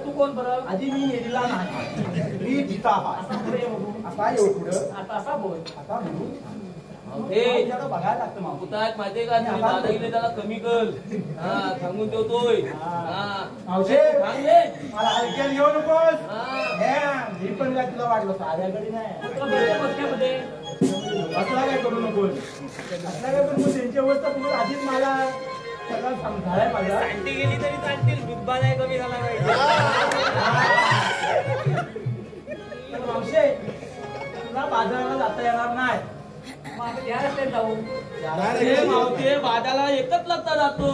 तू कोण बरं आधी मी नेलेला नाही. मी जिता असा येऊ पुढं आता असा बोल. आता बोलू. हे बघायला लागतं मागू. पुताक माहितीये का तुम्ही दादागिरी त्याला कमी कर. हा सांगून ठेवतोय. मावशे सांगले मला हलक्यात घेऊ नकोस. हा मी पण काय तुला वाटलं आल्याकडे नाही तुला बरं बसण्यामध्ये असला काय करू नकोस. असला काय करू नको. त्यांची अवस्था तुम्हाला आधीच मला सगळं समजायला माझा. चालती गेली तरी चालतील दुधबा नाही कमी झाला पाहिजे. मावशे तुला बाजाराला जाता येणार नाही. मग आपण या रस्त्याने जाऊ. अरे मावते बाजाला एकच लागता जातो.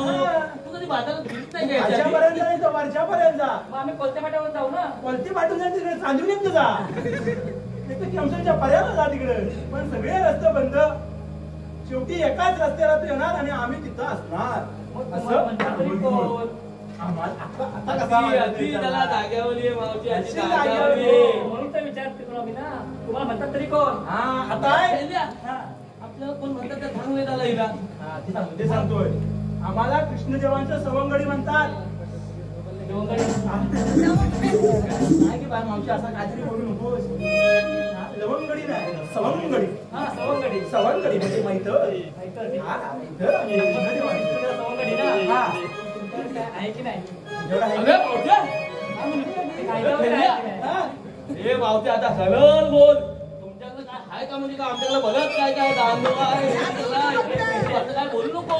तू कधी बाजारात फिरत नाही का याच्या आधी? वरच्यापर्यंत नाही तर वरच्यापर्यंत जा. मग आम्ही कोणत्या फाट्यावर जाऊ ना. कोणती पाठवून जा तिकडे चांदून जा. एक तर केमसरच्या पर्याला जा तिकडे. पण सगळे रस्ते बंद. शेवटी एकाच रस्त्याला तू येणार आणि आम्ही तिथं असणार. मग तुम्हाला म्हणणार तरी कोण? आता कसा ती त्याला जाग्यावली आहे मावशी आधी अशी जाग्यावली जाग्यावली आहे. म्हणून तर विचारते तुला मी ना. तुम्हाला म्हणतात तरी कोण? हा आता आहे. हा. आपल्याला कोण म्हणतात त्या सांगले त्याला हिला हा, ते सांगतोय आम्हाला कृष्णदेवांचं सवंगडी म्हणतात. काय की बाय मावशी असा काहीतरी बोलू नकोस. हा, लवंगडी नाही सवंगडी. हा, सवंगडी. सवंगडी म्हणजे माहित माहिती हा माहित कृष्णदेवांची सवंगडी ना. हा तुमच्याकडे काय आहे की नाही? जेवढा आहे अरे मावत्या ते कायद्यावर काय आहे की नाही? हा. हे मावते आता सरळ बोल तुमच्याकडे काय आहे का म्हणजे का आमच्याकडे बरंच काय काय दांडो आहे असं काय बोलू नको.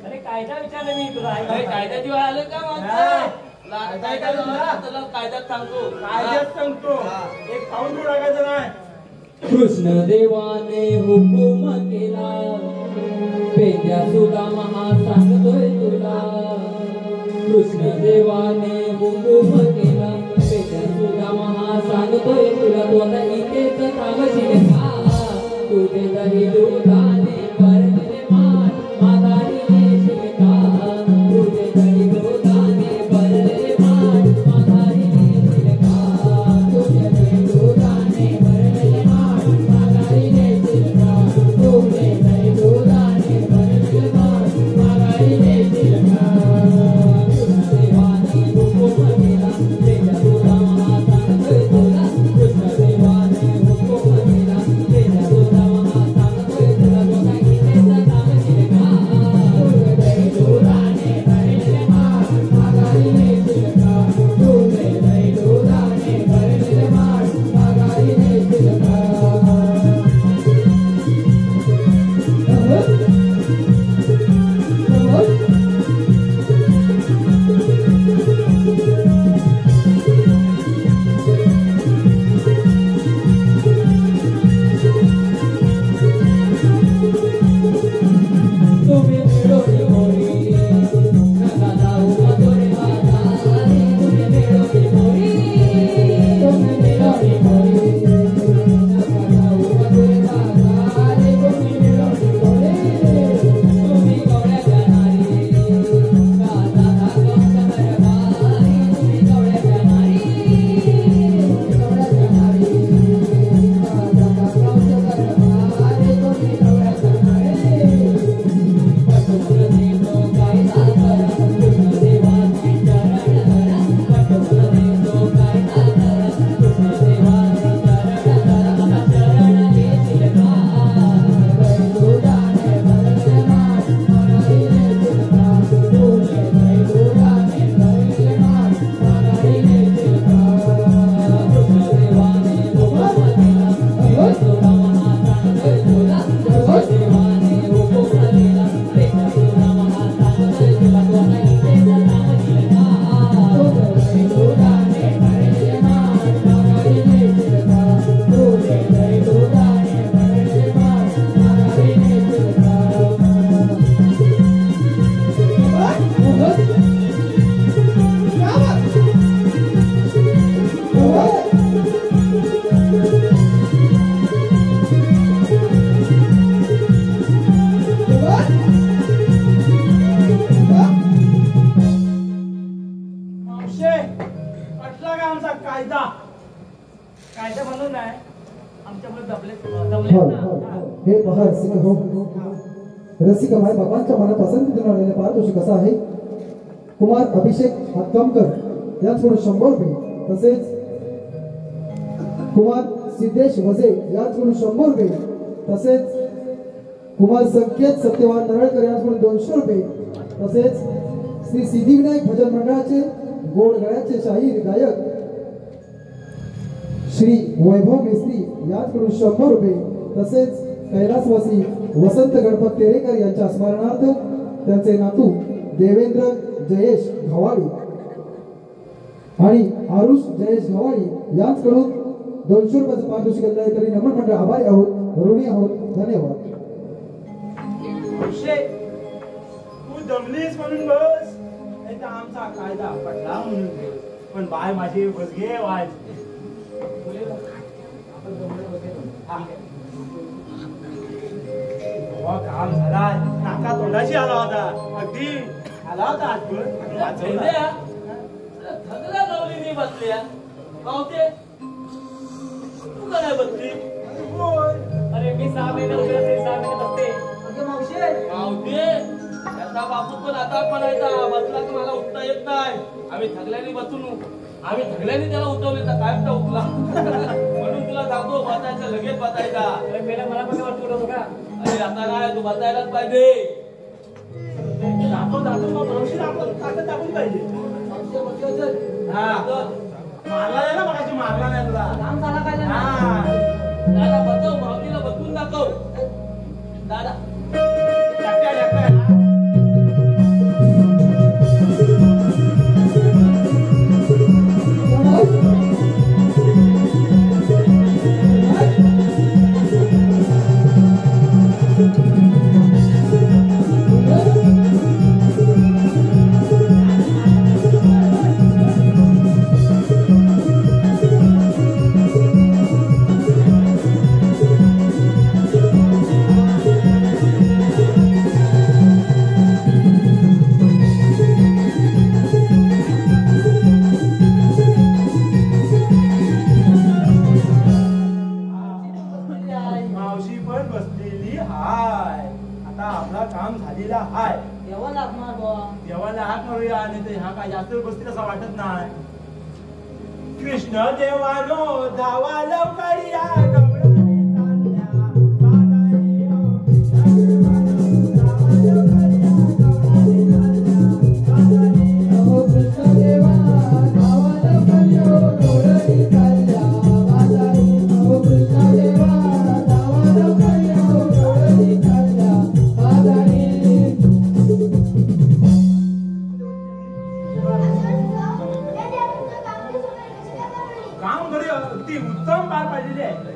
अरे कायदा विचारलं मी तुला. अरे कायद्याची वेळ आले का माणसं कायद्यात सांगतो कायद्यात सांगतो एक पाऊल टाकायचं नाही. कृष्णदेवाने हुकुम केला पेंड्या सुदामा हा सांगतोय तुला. कृष्णदेवाने हुकुम केला पेंड्या सुदामा हा सांगतोय तुला. तू आता इथेच थांबशील का? तुझे दही दुधाने भरलेले माठ माघारी नेशील का? तुझे दही दुधाने भरलेले माठ माघारी नेशील का? तुझे दही दुधाने भरलेले माठ माघारी नेशील का? तुझे दही दुधाने भरलेले माठ माघारी नेशील का? कृष्णदेवाने हुकुम केला पेंड्या सुदामा हा सांगतोय तुला. कृष्णदेवाने हुकुम केला पेंड्या सुदामा हा सांगतोय तुला. तू आता इथेच थांबशील का? तुझे दही दुधाने भरलेले माठ माघारी नेशील का? तुझे दही दुधाने भरलेले माठ माघारी नेशील का? तुम्ही मिळवली मोरी नका जाऊ मधुरे बाजारी. तुम्ही मिळवली मोरी तुम्ही मिळवली मोरी नका जाऊ मधुरे बाजारी. तुम्ही मिळवली मोरी तुम्ही गवळ्याच्या नारी गाता कंस दरबारी. तुम्ही गवळ्याच्या नारी गवळ्याच्या नारी गाता कंस दरबारी. तुम्ही गवळ्याच्या नारी. पटवलने तो कायदा करा कृष्णदेवाचे चरण धरा. पटवलने तो कायदा करा कृष्णदेवाचे चरण धरा. आता शरण घेशील का? दही दुधाने भरलेले माठ माघारी नेशील का? तुझे दही दुधाने भरलेले माठ माघारी नेशील का? कृष्णदेवाने हुकुम केला पेंड्या सुदामा हा सांगतोय तुला. कृष्णदेवाने हुकुम केला पेंड्या सुदामा हा सांगतोय तुला. तू आता इथेच थांबशील का? तुझे दही दुधाने भरलेले माठ माघारी नेशील का? तुझे दही दुधाने भरलेले माठ माघारी नेशील का? मावशे कटला का आमचा कायदा. कायदा म्हणून नाही आमच्यामुळे दबले हो, दबले हो, ना. हो. हे पहा रसिक हो रसिक माय बाबांच्या मनात पसंतीतून आलेले पारितोषिक कसं आहे. कुमार अभिषेक हातकामकर यांच्याकडून 100 रुपये. तसेच कुमार सिद्धेश वजे यांच्याकडून 100 रुपये. तसेच कुमार संकेत सत्यवान नरळकर यांच्याकडून 200 रुपये. तसेच श्री सिद्धिविनायक भजन मंडळाचे गोड गळ्याचे शाहीर गायक श्री वैभव मिस्त्री यांच्याकडून 100 रुपये. तसेच कैलासवासी वसंत गणपत तेरेकर यांच्या स्मरणार्थ त्यांचे नातू देवेंद्र जयेश घवाडी आणि आरुष जयेश घवाडी यांच्याकडून 200 रुपयाचं पारितोषिक दिलं आहे. तरी नमन मंडळ आभारी आहोत, ऋणी आहोत. धन्यवाद. मावशे तू दमलीस म्हणून बस नाही तर आमचा कायदा पटला म्हणून बस. पण बाय माझी बसगे वाज काम झाला नाका तोंडाशी आला होता. अगदी आला होता आठवण मेंढ्या थकल्या गावलीने बसल्या मावते तू का नाही बसली अरे मी 6 महिने उभे राहते 6 महिने बसते अगं मावशी मावते त्याचा बापू पण आता पडायचा बसला की मला उठता येत नाही आम्ही थकल्याने बसून आम्ही थकल्याने त्याला उठवले तर काय उठला म्हणून तुला सांगतो बसायचं लगेच बसायचा अरे मॅडम मला पण वाटत होतं का अरे आता काय तू बसायलाच पाहिजे दाखव मग मावशी आपण ताकद टाकून पाहिजे हा मारला नाही ना मगाशी मारला नाही तुला काम झाला काय नाही? हा दादा बसव मावतीला बसवून दाखव दादा टाकट्या मावशी पण बसलेली हाय आता आपला काम झालेला हाय जेवण लागणार बुवा. देवाला हात मारूया आणि ते हा काय जास्त बसतील असं वाटत नाही कृष्ण देवानो धावा लवकर या गवळणी चालल्या बाजारी हो. धावा लवकर या, गवळणी चालल्या बाजारी हो. कृष्णदेवा धावा लवकर यो गवळणी चालल्या बाजारी हो. कृष्णदेवा धावा लवकर यो गवळणी चालल्या बाजारी काम बरे अगदी उत्तम पार पाडलेले आहे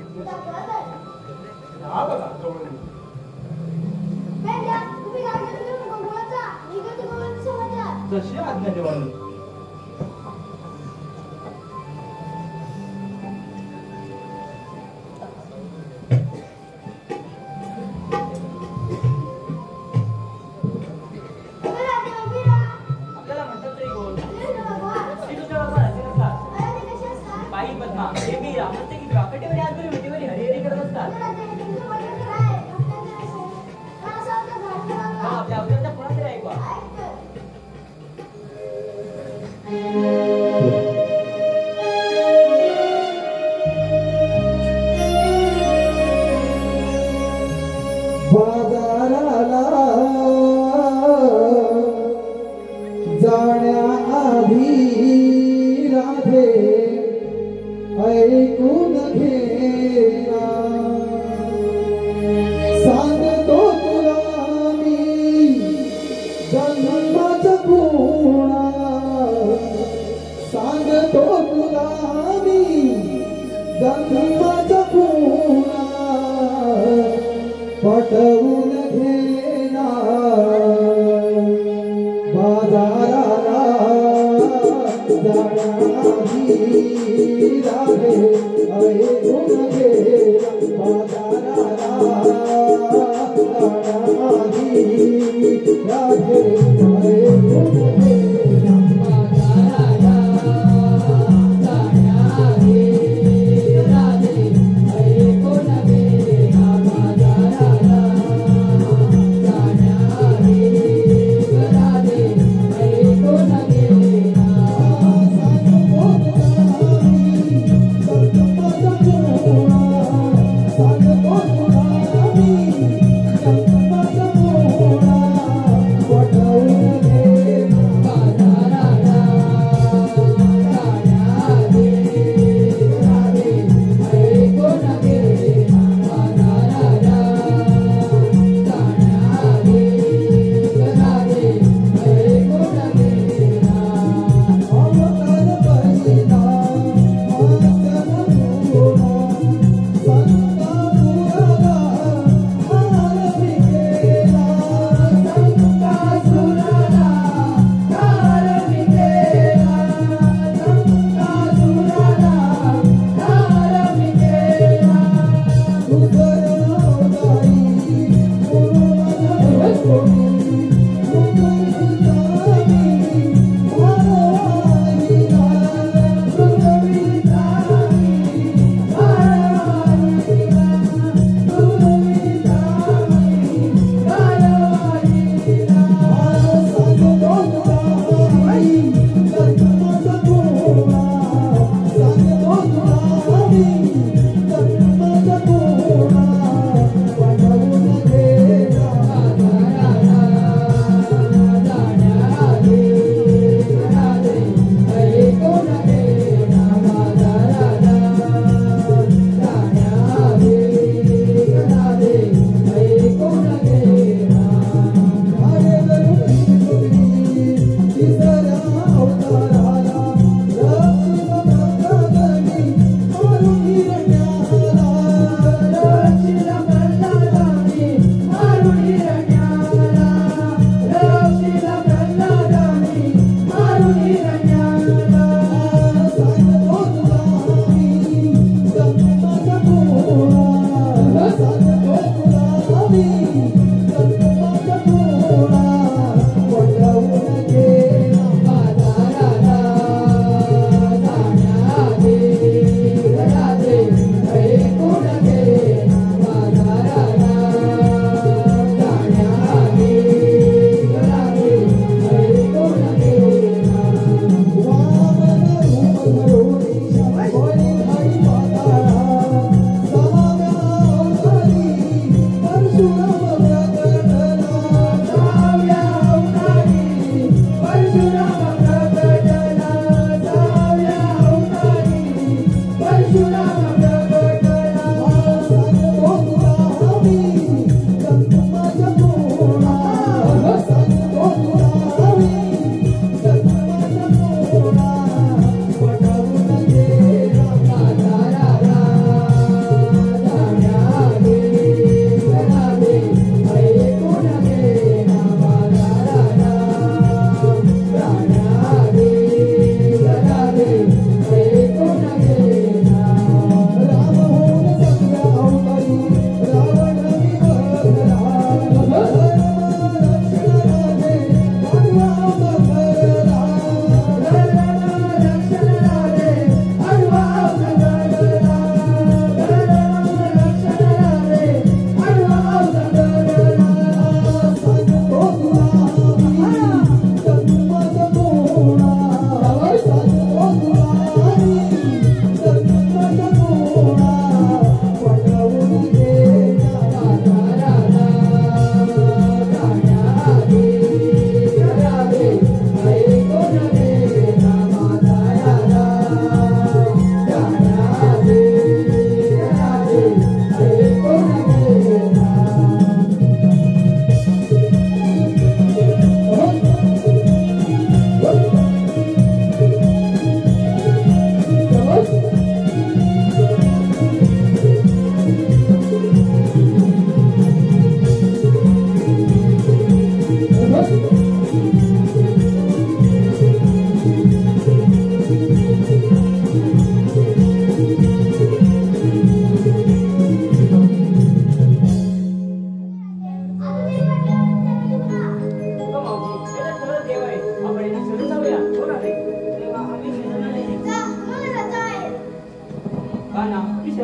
हा बघा गवळणी जशी आज्ञा देवानी आपल्याला म्हणतात तरी गोल ती तुझ्या बाबा असे नसतात बाई पद्मा हे मी म्हणते की प्रॉपर्टीवर आज बरी मिठीवर हरिहरी करत असतात हा आपल्या अवतारच्या पुन्हा तरी ऐकवा बाजाराला जाण्याआधी राधे ऐकून घेना सांगतो तुला मी जन्माचा गुणा सांगतो तुला मी जन्माचा गुणा पटवून घेना बाजाराला जाण्याआधी राधे ऐकून घेना बाजाराला जाण्याआधी राधे ऐकून घेना बाजाराला जाण्याआधी राधे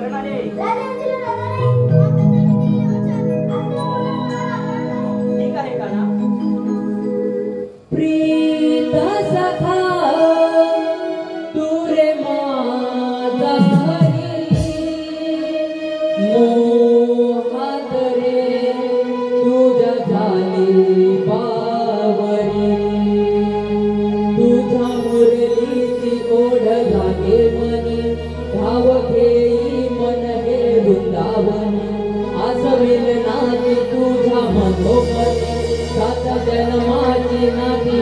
शरण आले. ठीक आहे का ना? प्रीत सखा तू रे माझा मोहात रे तुझ्या झाली बावरी तुझ्या मुरलीची ओढ लागे मनी धाव घेई मन हे वृंदावन आसविल नाती तुझ्या मनोमनी सात जन्माची नाती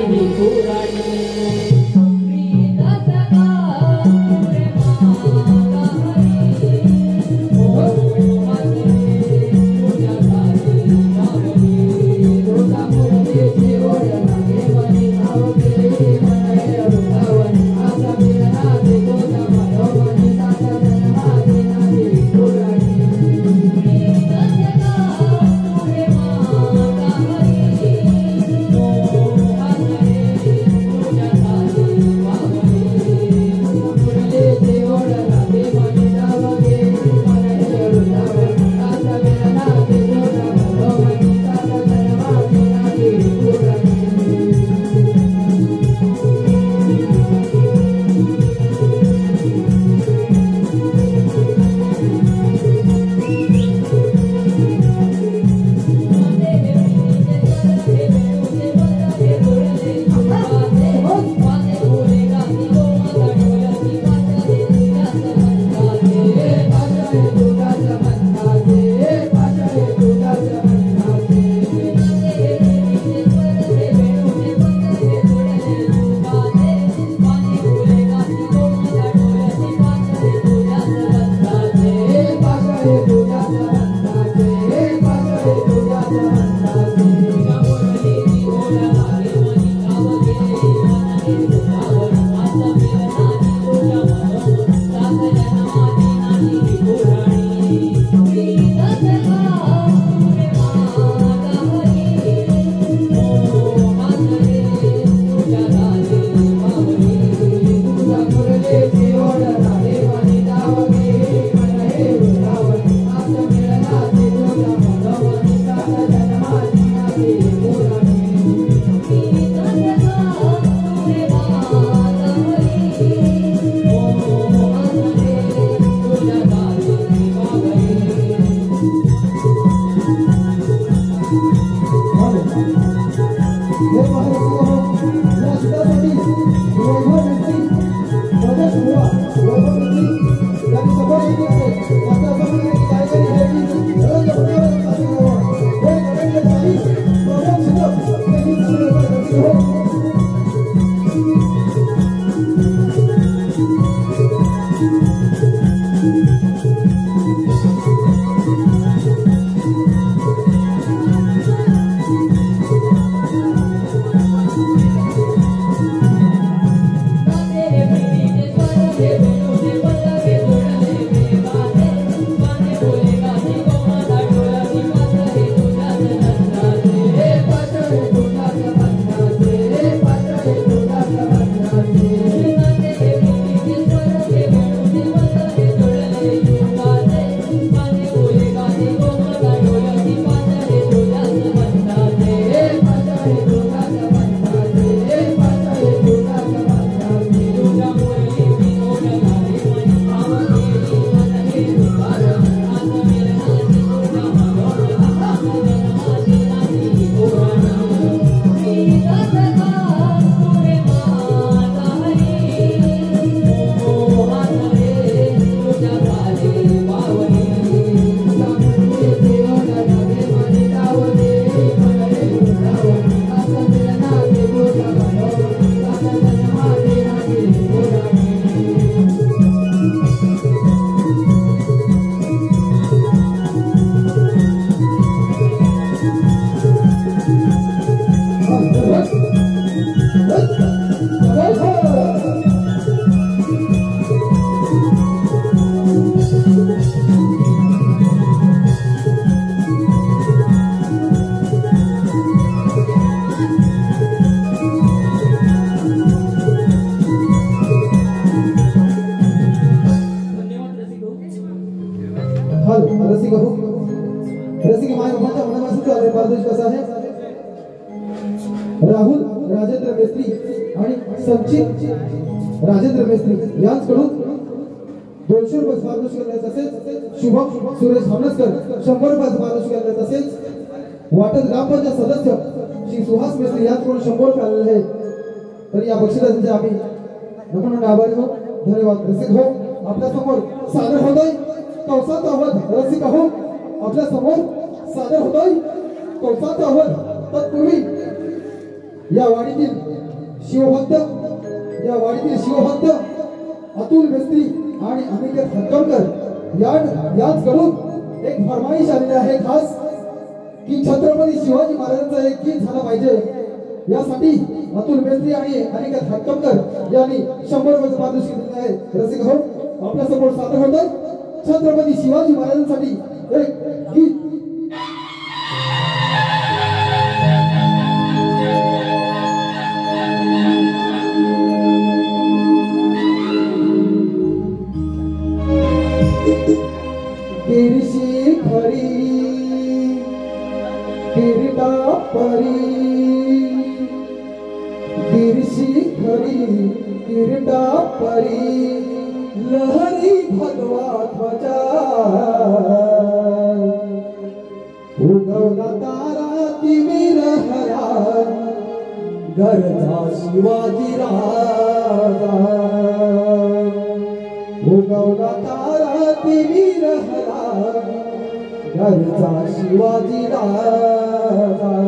हल रसिक हो रसिक माय बाबांच्या मनापासून आले परदेश कसा आहे राहुल राजेंद्र मेस्त्री आणि संचित राजेंद्र मेस्त्री यांच्याकडून 200 रुपये पारितोषिक केले तसेच शुभम सुरेश हामनसकर 100 रुपये पारितोषिक केले तसेच वाटत ग्रामपंचायत सदस्य श्री सुहास मेस्त्री यांच्याकडून 100 रुपये आलेले आहेत तर या बक्षिसाचे आम्ही नमन आभारी हो धन्यवाद रसिक हो आपल्या समोर सादर होतोय कौसाचा वध रसिक हो आपल्या समोर सादर होतोय कौसाचा वध तत्पूर्वी या वाडीतील शिवभक्त अतुल मेस्त्री आणि अनिकेत हक्कमकर याचकडून एक फरमाईश आलेली आहे खास की छत्रपती शिवाजी महाराजांचा एक गीत झाला पाहिजे यासाठी अतुल मेस्त्री आणि अनिकेत हक्कमकर यांनी 100 रुपये पारितोषिक दिले आहे रसिक हो आपल्या समोर सादर होत आहे छत्रपती शिवाजी महाराजांसाठी एक गीत गिरशी खरी किरीटा परी गिरशी खरी किरीटा परी लहरी भगवा ध्वजा उगवला तारा तिमिर हरा गरजा शिवाजी राजा उगवला तारा तिमिर हरा गरजा शिवाजी राजा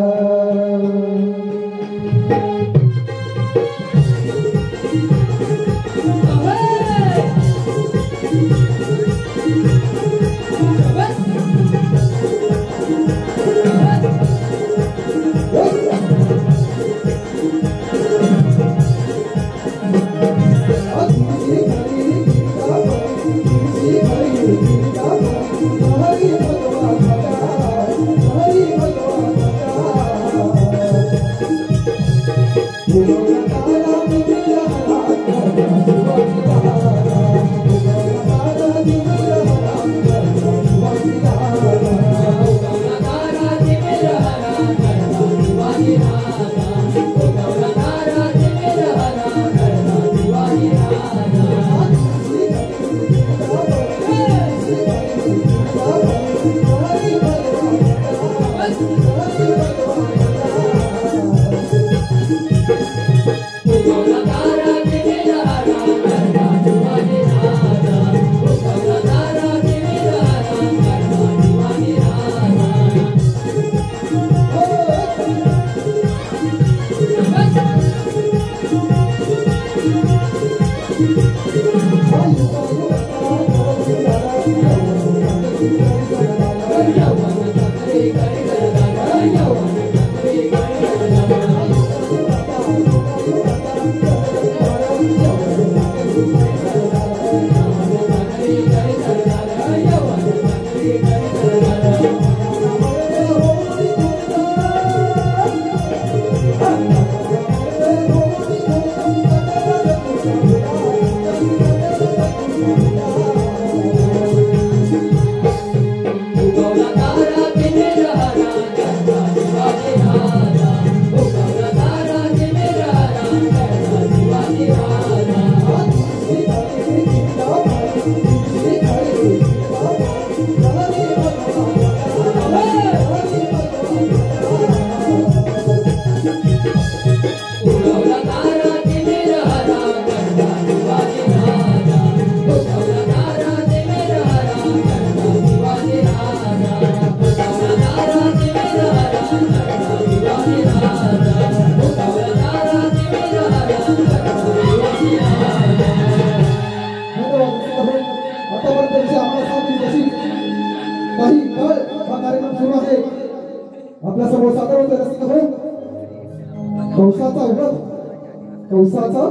कौसाचा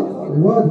वध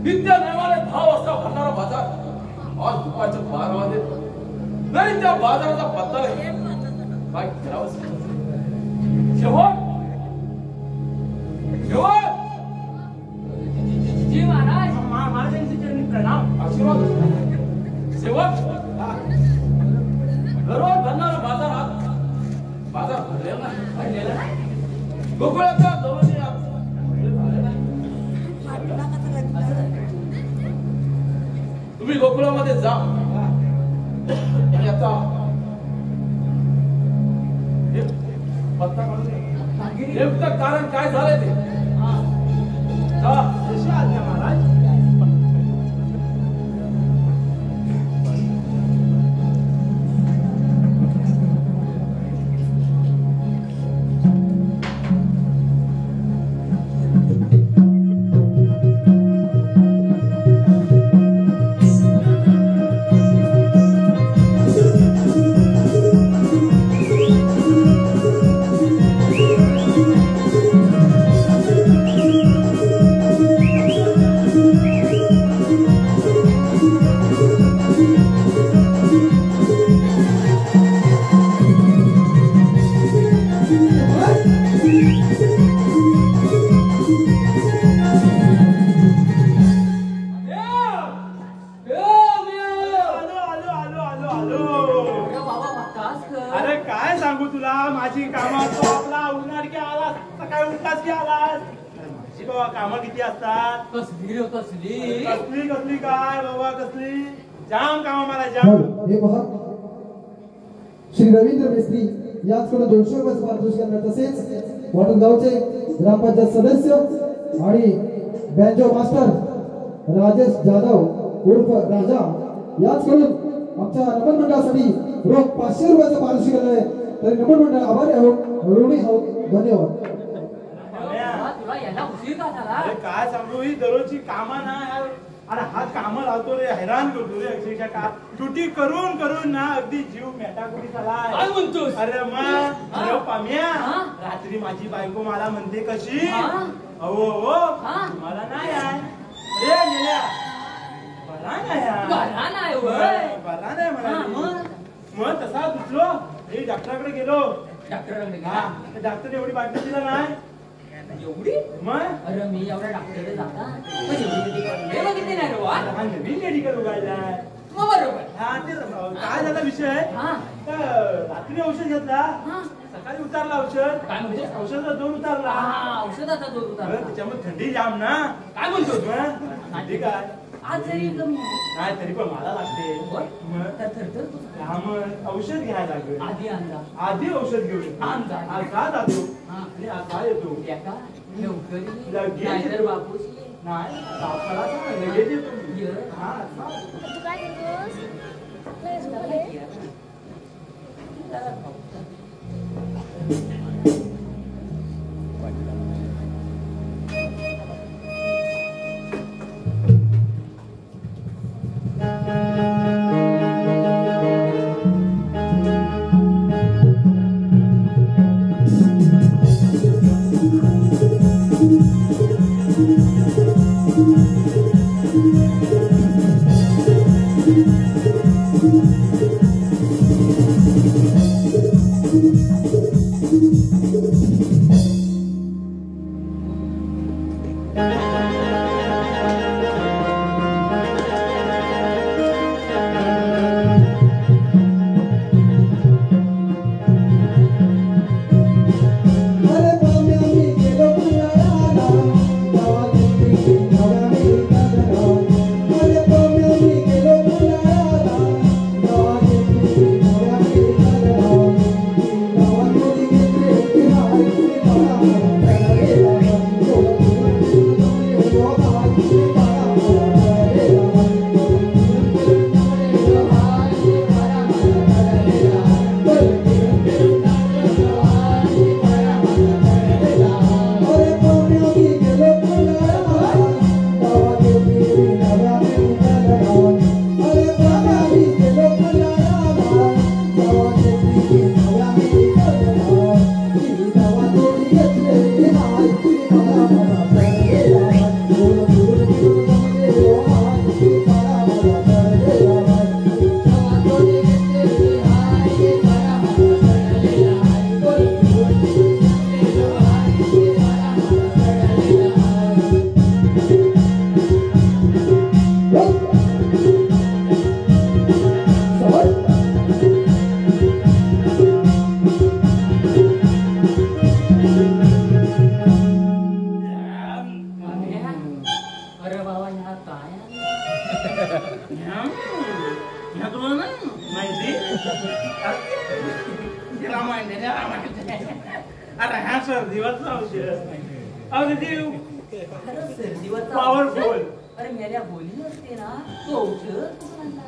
नित्य नेमाने 10 वाजता भरणारा बाजार आज दुपारच्या 12 वाजले नाही त्या बाजाराचा पत्ता नाही काय करावं शेवट जी महाराज महाराजांचे चरणी प्रणाम आशीर्वाद शेवट दररोज भरणारा बाजार भरलेला नाही गोकुळाचा दररोज तुम्ही गोकुळामध्ये जा आणि आता पत्ता नेमकं कारण काय झालंय ते जशी आज्ञा महाराज. अरे काय सांगू तुला माझी कामात तो आपला उन्हाळ की आलास सकाळी उठताच की आलास माझी बाबा कामं किती असतात कसली कसली कसली काय बाबा कसली जाम कामं मला जाम हे पहा श्री रवींद्र मिस्त्री याचकडून 200 रुपयाचं पारितोषिक करणार तसेच वाटून गावचे ग्रामपंचायत सदस्य आणि बँजो मास्टर राजेश जाधव उर्फ राजा याचकडून आमच्या नमन मंडळासाठी रोख 500 रुपयाचं पारितोषिक आहे तरी नमन मंडळ आभारी आहोत ऋणी आहोत धन्यवाद. तुला याला उशीर का झाला अरे काय सांगू ही दररोजची कामं ना यार अरे हा कामं लावतो रे हैराण करतो रे अक्षरशः का ड्युटी करून करून ना अगदी जीव मेटाकुटी झालाय काय म्हणतोस अरे मग अरे पाम्या रात्री माझी बायको मला म्हणते कशी अहो मला नाही आहे रे नेल्या बरा नाही बरा नाही म्हणाली मग तसा दुसरो हे डॉक्टराकडे गेलो डॉक्टर एवढी बाटली दिला नाही एवढी मग अरे मी एवढ्या डॉक्टरकडे जाता बघितली नाही रे वा हा नवीन मेडिकल उघडलाय मग बरोबर हा ते काय झाला विषय रात्री औषध घेतला सकाळी उतारला औषध काय म्हणते औषधाचा जोर उतारला औषधाचा जोर उतारला त्याच्यामुळे थंडी जाम ना काय म्हणतो थंडी काय आज जरी कमी नाही तरी पण मला लागते तर थरथर मग औषध घ्यायला लागेल आधी औषध घेऊन आज का जातो आणि आज काय येतो लगेच बापूस नाही लगेच येतो हा तू काय Thank you. हा सर्दीवरचा औषध अगदी खरंच सर्दीवरचा पॉवरफुल. औषध? अरे मेल्या बोली असते ना तो औषध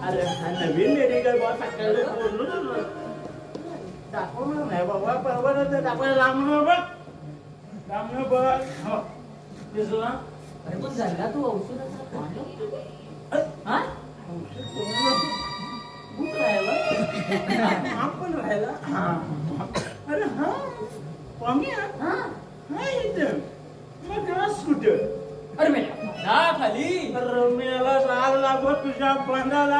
अरे हा नवीन मेडिकल बॉस सकाळी बोललो तुला दाखवणार नाही बाबा परवडत दाखवायला लांबणं बघ लांबणं बघ हो दिसला. अरे पण झाला तू औषधाचा पाणी हा भूक राहिला आपण राहिला अरे हा कमी हा हा इथं मग ग्लास कुठं अरे मेल्या खाली अरे मेला आग लागो तुझ्या बांधाला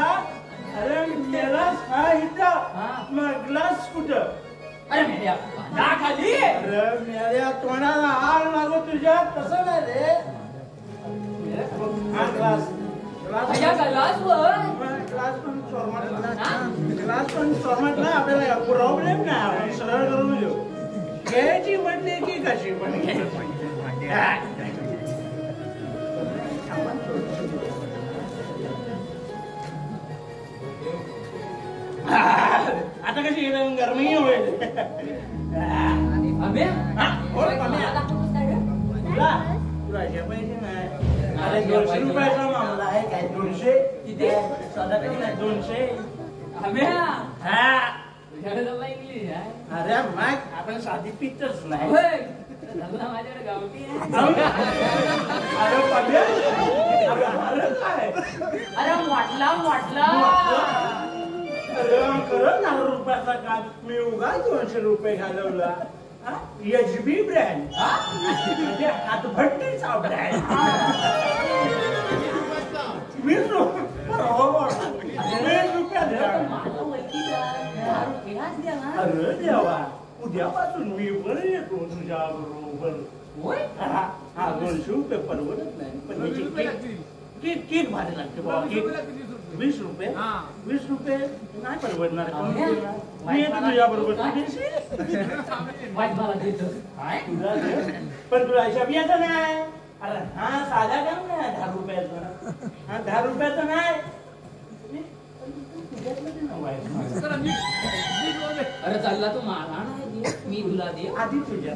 अरे मेला हा इथं मग ग्लास कुठं अरे मेल्या खाली अरे मेल्या तोंडाला आग लागो तुझ्या तसं नाही रे हा ग्लास अय्या गलास वर ग्लास पण चोरमटला आपल्याला प्रॉब्लेम नाही आपण सरळ करून घेऊ घ्यायची म्हटली की कशी पण आता कशी गरमी होईल तुला तुला पैसे नाही अरे 200 रुपयाचा मामला आहे काय 200 किती? सदाकडे नाही 200 हा इंग्लिश आहे अरे मग आपण साधी पितच नाही माझ्याकडे गावठी अरे पडले अरे काय अरे वाटला अरे खरं 9 रुपयाचा का मी उगा 200 रुपये घालवला HB ब्रँड म्हणजे हातभट्टीचा ब्रँड 20 अरे देवा उद्यापासून मी बरं येतो तुझ्या बरोबर हा 200 रुपये परवडत नाही पण याची केक भारी लागते बाबा केक 20 रुपये 20 रुपये नाही परवडणार मी येतो तुझ्या बरोबर पण तुला हिशोब यायचं नाही अरे हा साधा काम नाही 10 रुपयाचा हा 10 रुपयाचा नाही अरे चालला तू मला नाही मी तुला दे आधी तुझ्या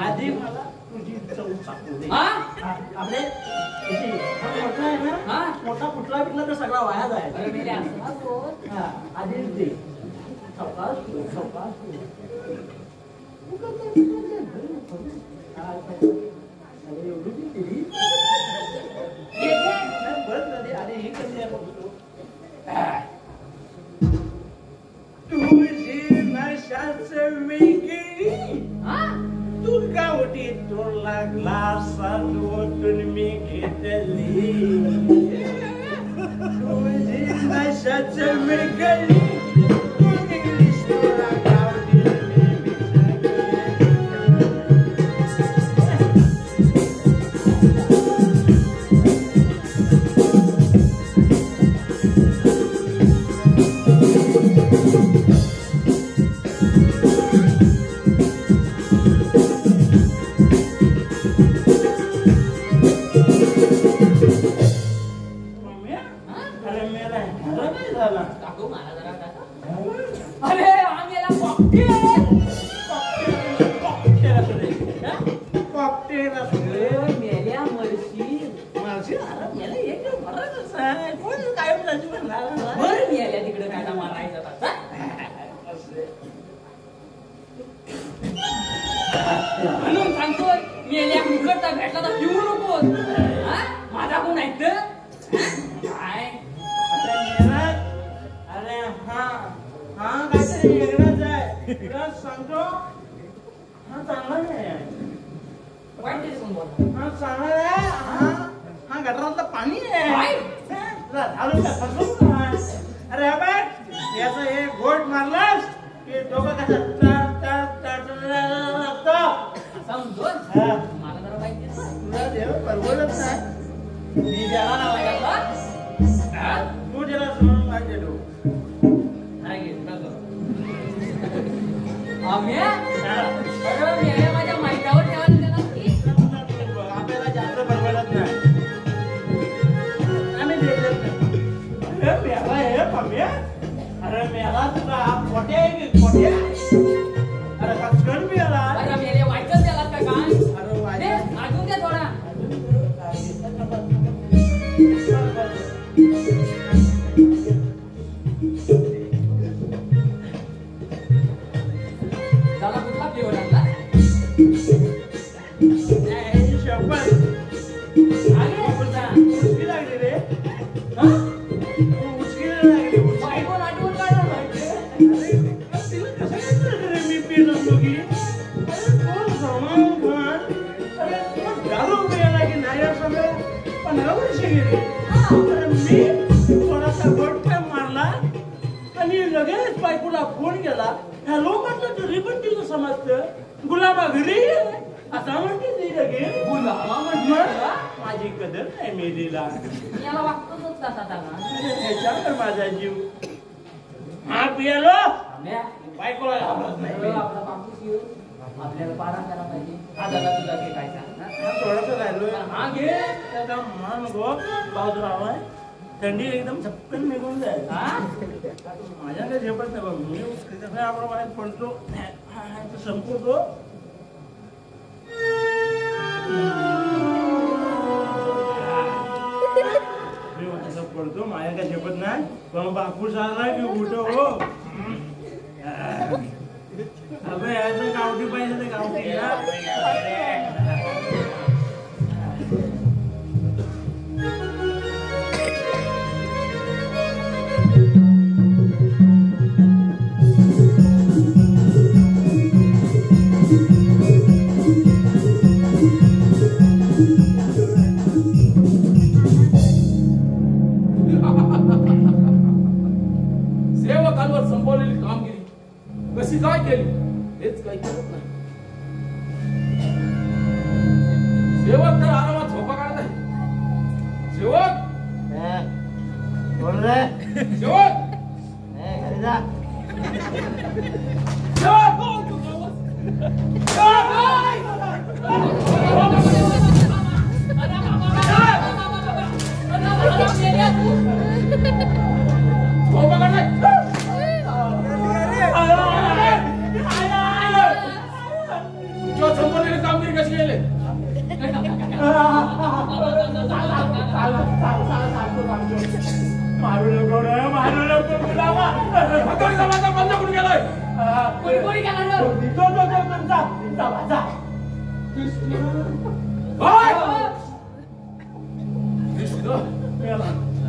आधी मला तुझी चव चाकू दे आपले मोठा आहे ना मोठा कुठला पिठला तर सगळा वाया जाय आधीच दे तुझी नशाच वेगळी तू गावठी तोडला ग्लासात ओतून मी घेतली तुझी नशाच वेगळी तू इंग्लिश तोडला गावठी म्हणून सांगतोय मेल्या मुकटचा भेटला तर पिऊ नको माझा कोण ऐकत काय अरे हा काहीतरी वेगळाच आहे तुला सांगतो हा चांगला नाही वाईट तरी कोण बोलतो हा चांगला आहे हा गटारातलं पाणी आहे अरे याचं हे घोट मारलास की डोकं कसं मला जरा माहिती तुला देव परवडत नाही मी ज्याला नाव तू त्याला सोडून पाहिजे तो माझ्या माहितावर ठेवायला आपल्याला जास्त परवडत नाही आम्ही देत अरे मेला तुला खोटे अरे कचकन बी आला कशी गेली तर मी थोडासा गोटपॅक मारला आणि लगेच बायकोला फोन केला. हॅलो म्हटलं तरी पण तिला समजतं गुलाबा घरी असा म्हणते ती लगेच. गुलाबा म्हटलं माझी कदर नाही मेरीला. याला वागतोच तसा त्याला. ह्याच्यावर माझा जीव. हा पियालो बायकोला घाबरत नाही. आपला बापूस येऊ आपल्याला पारा करायला पाहिजे. दादा तुझा घे काय सांग. थोडस राहिलोय. हा घे त्याचा मान गो पाऊस राहावाय. थंडी एकदम झपकन निघून जाईल. माझ्या काही झेपत नाही बघ. मी कसं आपण बाहेर पडतो संपवतो. मी माझं पडतो माझ्या काही झेपत नाही. पण बापूस आला की उठो हो. अबे याचं गावठी पाहिजे ते गावठी ना. सेवकांवर संपवलेली कामगिरी कशी काय केली हेच काही कळत नाही. सेवक तर आरामात झोपा काढत आहे. सेवक बोल रे. सेवक घरी जा. संपवलेली कामगिरी कशी केली. मारू नको रे मारू नको. बंद करून गेलाय. कोणी केला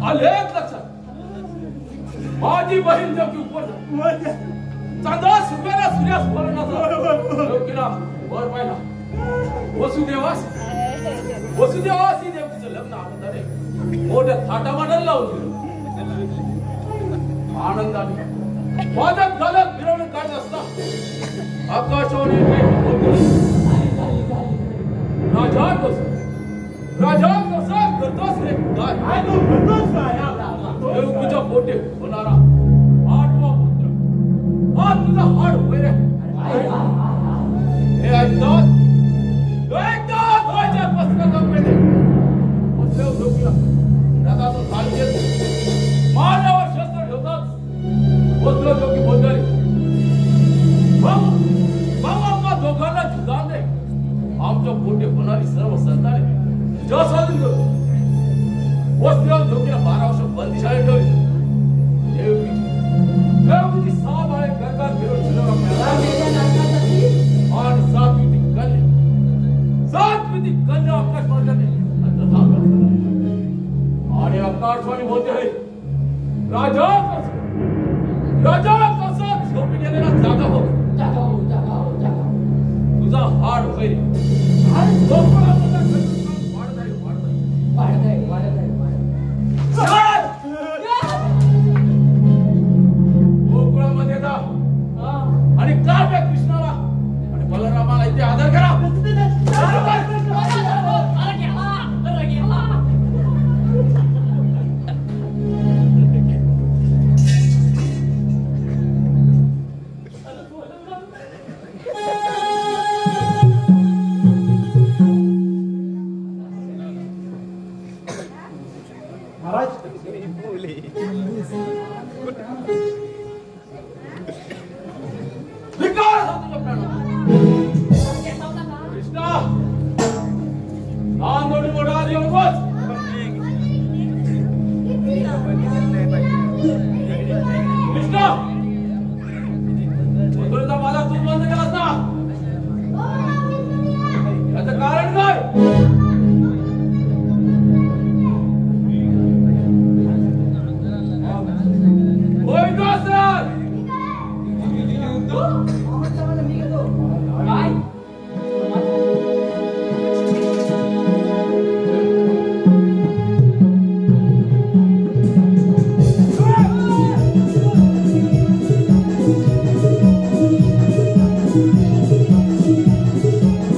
आलेच लक्षात. माझी बहीण जग उपर चांदा सुकाला सूर्यास बोलण्याचा वर पाहिला. वसुदेवासी देवकीचं लग्न आनंदाने मोठ्या थाटामाटाला लावून दिलं. आनंदाने वादक घालत मिरवणूक काढत असता आकाशवाणी राजा कसा करतोस रे काय देवकीच्या पोटे होणारा 8वा पुत्र हा तुझा हाड होय रे. हे ऐकतात माझ्या पुस्तकामध्ये वसुदेव देवकीला रथातून खाली घेत मानावर शस्त्र ठेवतात. वसुदेव देवकी बोलताय बाबा दोघांना जुदान दे. आमच्या पोटे होणारी सर्व संताने तुझ्या स्वाधीन करू. वसुदेव देवकीला 12 वर्ष बंदिशाळेत ठेवली. देवकीची 6 बाळे गर्भात घेऊन आणि 7वी ती कन्या आकाशवाणी आणि आकाशवाणी बोलते आहे राजा कसा झोपी गेलेला जागा हो. तुझा हाड होईल. गोकुळामध्ये जा आणि काव्य कृष्णाला आणि बलरामाला इथे आदर करा.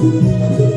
Thank you.